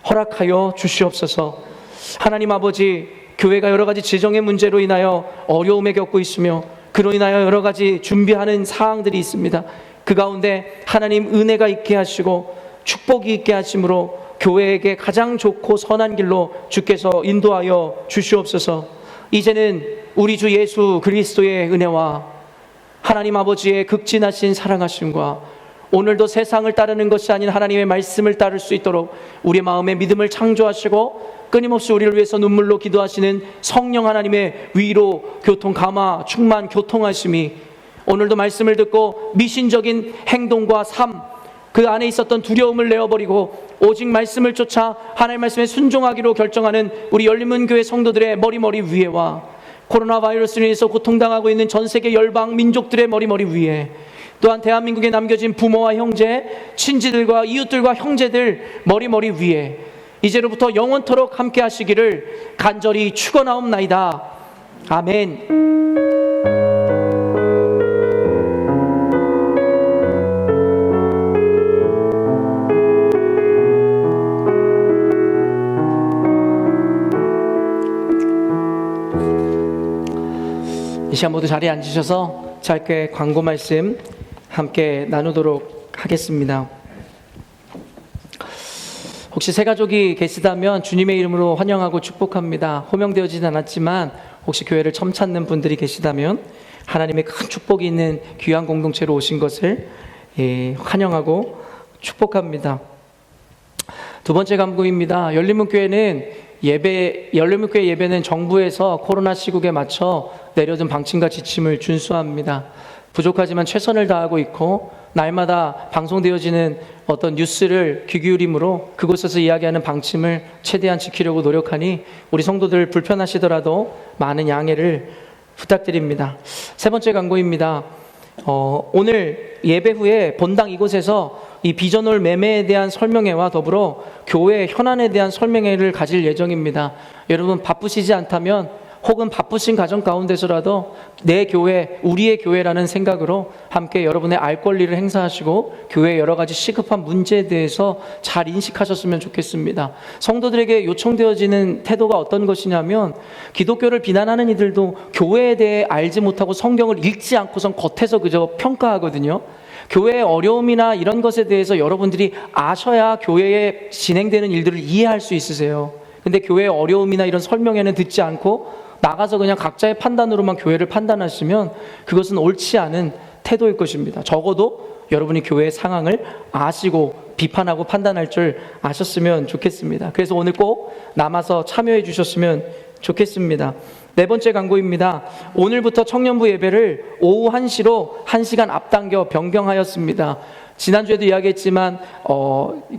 허락하여 주시옵소서. 하나님 아버지, 교회가 여러 가지 재정의 문제로 인하여 어려움에 겪고 있으며 그로 인하여 여러 가지 준비하는 사항들이 있습니다. 그 가운데 하나님 은혜가 있게 하시고 축복이 있게 하심으로 교회에게 가장 좋고 선한 길로 주께서 인도하여 주시옵소서. 이제는 우리 주 예수 그리스도의 은혜와 하나님 아버지의 극진하신 사랑하심과 오늘도 세상을 따르는 것이 아닌 하나님의 말씀을 따를 수 있도록 우리 마음에 믿음을 창조하시고 끊임없이 우리를 위해서 눈물로 기도하시는 성령 하나님의 위로, 교통, 감화, 충만, 교통하심이 오늘도 말씀을 듣고 미신적인 행동과 삶, 그 안에 있었던 두려움을 내어버리고 오직 말씀을 쫓아 하나님의 말씀에 순종하기로 결정하는 우리 열린문교회 성도들의 머리 위에와 코로나 바이러스로 인해서 고통당하고 있는 전 세계 열방 민족들의 머리 위에 또한 대한민국에 남겨진 부모와 형제, 친지들과 이웃들과 형제들 머리 위에 이제로부터 영원토록 함께 하시기를 간절히 축원하옵나이다. 아멘. 이 시간 모두 자리에 앉으셔서 짧게 광고 말씀 함께 나누도록 하겠습니다. 혹시 새 가족이 계시다면 주님의 이름으로 환영하고 축복합니다. 호명되어지진 않았지만 혹시 교회를 처음 찾는 분들이 계시다면 하나님의 큰 축복이 있는 귀한 공동체로 오신 것을 환영하고 축복합니다. 두 번째 간구입니다. 열린문교회 예배는 정부에서 코로나 시국에 맞춰 내려진 방침과 지침을 준수합니다. 부족하지만 최선을 다하고 있고 날마다 방송되어지는 어떤 뉴스를 귀 기울임으로 그곳에서 이야기하는 방침을 최대한 지키려고 노력하니 우리 성도들 불편하시더라도 많은 양해를 부탁드립니다. 세 번째 광고입니다. 오늘 예배 후에 본당 이곳에서 이 비전홀 매매에 대한 설명회와 더불어 교회 현안에 대한 설명회를 가질 예정입니다. 여러분 바쁘시지 않다면 혹은 바쁘신 가정 가운데서라도 내 교회, 우리의 교회라는 생각으로 함께 여러분의 알 권리를 행사하시고 교회의 여러 가지 시급한 문제에 대해서 잘 인식하셨으면 좋겠습니다. 성도들에게 요청되어지는 태도가 어떤 것이냐면 기독교를 비난하는 이들도 교회에 대해 알지 못하고 성경을 읽지 않고선 겉에서 그저 평가하거든요. 교회의 어려움이나 이런 것에 대해서 여러분들이 아셔야 교회에 진행되는 일들을 이해할 수 있으세요. 근데 교회의 어려움이나 이런 설명회는 듣지 않고 나가서 그냥 각자의 판단으로만 교회를 판단하시면 그것은 옳지 않은 태도일 것입니다. 적어도 여러분이 교회의 상황을 아시고 비판하고 판단할 줄 아셨으면 좋겠습니다. 그래서 오늘 꼭 남아서 참여해 주셨으면 좋겠습니다. 네 번째 광고입니다. 오늘부터 청년부 예배를 오후 1시로 1시간 앞당겨 변경하였습니다. 지난주에도 이야기했지만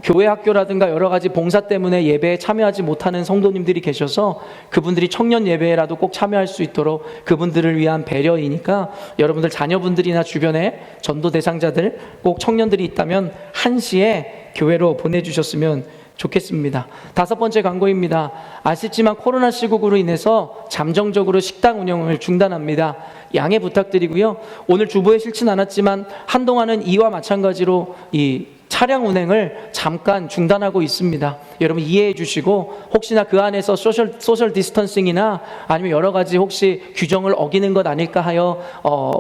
교회 학교라든가 여러 가지 봉사 때문에 예배에 참여하지 못하는 성도님들이 계셔서 그분들이 청년 예배라도 꼭 참여할 수 있도록 그분들을 위한 배려이니까 여러분들 자녀분들이나 주변에 전도 대상자들 꼭 청년들이 있다면 1시에 교회로 보내주셨으면 좋겠습니다. 다섯 번째 광고입니다. 아시지만 코로나 시국으로 인해서 잠정적으로 식당 운영을 중단합니다. 양해 부탁드리고요. 오늘 주보에 실진 않았지만 한동안은 이와 마찬가지로 이 차량 운행을 잠깐 중단하고 있습니다. 여러분 이해해 주시고 혹시나 그 안에서 소셜 디스턴싱이나 아니면 여러 가지 혹시 규정을 어기는 것 아닐까 하여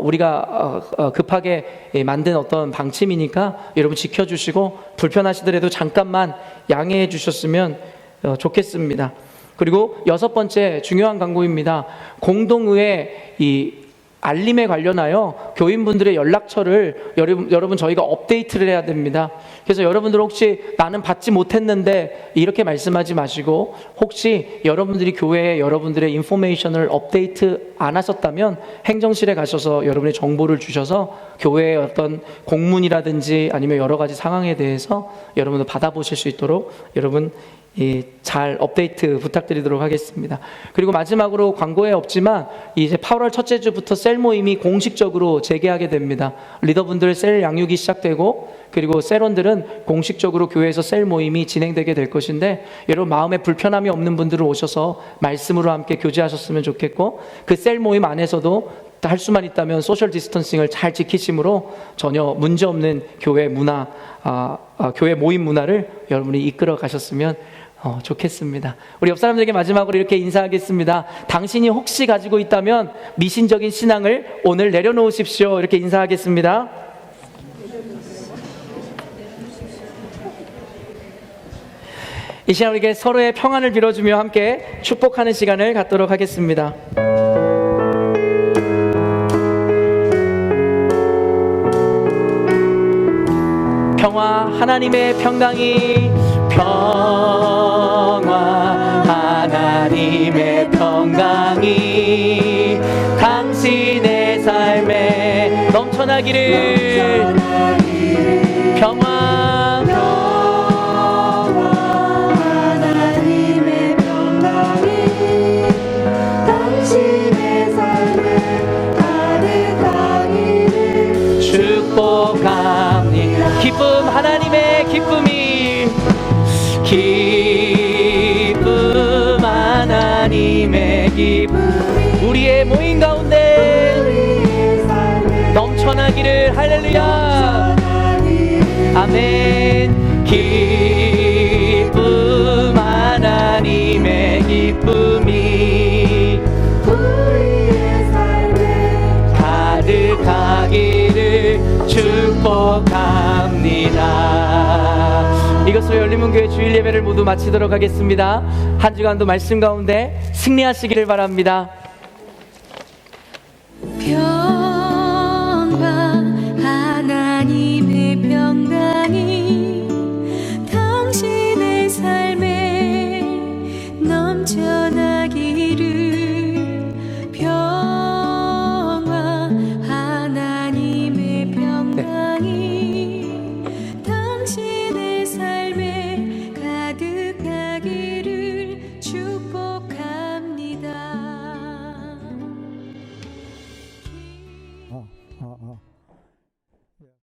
우리가 급하게 만든 어떤 방침이니까 여러분 지켜주시고 불편하시더라도 잠깐만 양해해 주셨으면 좋겠습니다. 그리고 여섯 번째 중요한 광고입니다. 공동의회 이 알림에 관련하여 교인분들의 연락처를 여러분 저희가 업데이트를 해야 됩니다. 그래서 여러분들 혹시 나는 받지 못했는데 이렇게 말씀하지 마시고 혹시 여러분들이 교회에 여러분들의 인포메이션을 업데이트 안 하셨다면 행정실에 가셔서 여러분의 정보를 주셔서 교회의 어떤 공문이라든지 아니면 여러 가지 상황에 대해서 여러분들 받아보실 수 있도록 여러분 잘 업데이트 부탁드리도록 하겠습니다. 그리고 마지막으로 광고에 없지만 이제 8월 첫째 주부터 셀 모임이 공식적으로 재개하게 됩니다. 리더분들 셀 양육이 시작되고 그리고 셀원들은 공식적으로 교회에서 셀 모임이 진행되게 될 것인데 여러분 마음에 불편함이 없는 분들은 오셔서 말씀으로 함께 교제하셨으면 좋겠고 그 셀 모임 안에서도 할 수만 있다면 소셜 디스턴싱을 잘 지키심으로 전혀 문제없는 교회 문화, 교회 모임 문화를 여러분이 이끌어 가셨으면 좋겠습니다. 우리 옆 사람들에게 마지막으로 이렇게 인사하겠습니다. 당신이 혹시 가지고 있다면 미신적인 신앙을 오늘 내려놓으십시오. 이렇게 인사하겠습니다. 이 시간 우리에게 서로의 평안을 빌어주며 함께 축복하는 시간을 갖도록 하겠습니다. 평화 하나님의 평강이 하나님의 평강이 당신의 삶에 넘쳐나기를 평화 하나님의 평강이 당신의 삶에 가득하기를 축복합니다. 기쁨 하나님의 기쁨이 하나님의 기쁨 우리의 모임 가운데 넘쳐나기를 할렐루야 아멘. 기쁨 하나님의 기쁨이 우리의 삶에 가득하기를 축복합니다. 이것으로 열린문교회 주일 예배를 모두 마치도록 하겠습니다. 한 주간도 말씀 가운데 승리하시기를 바랍니다. 평강 하나님의 평강이 당신의 삶에 넘쳐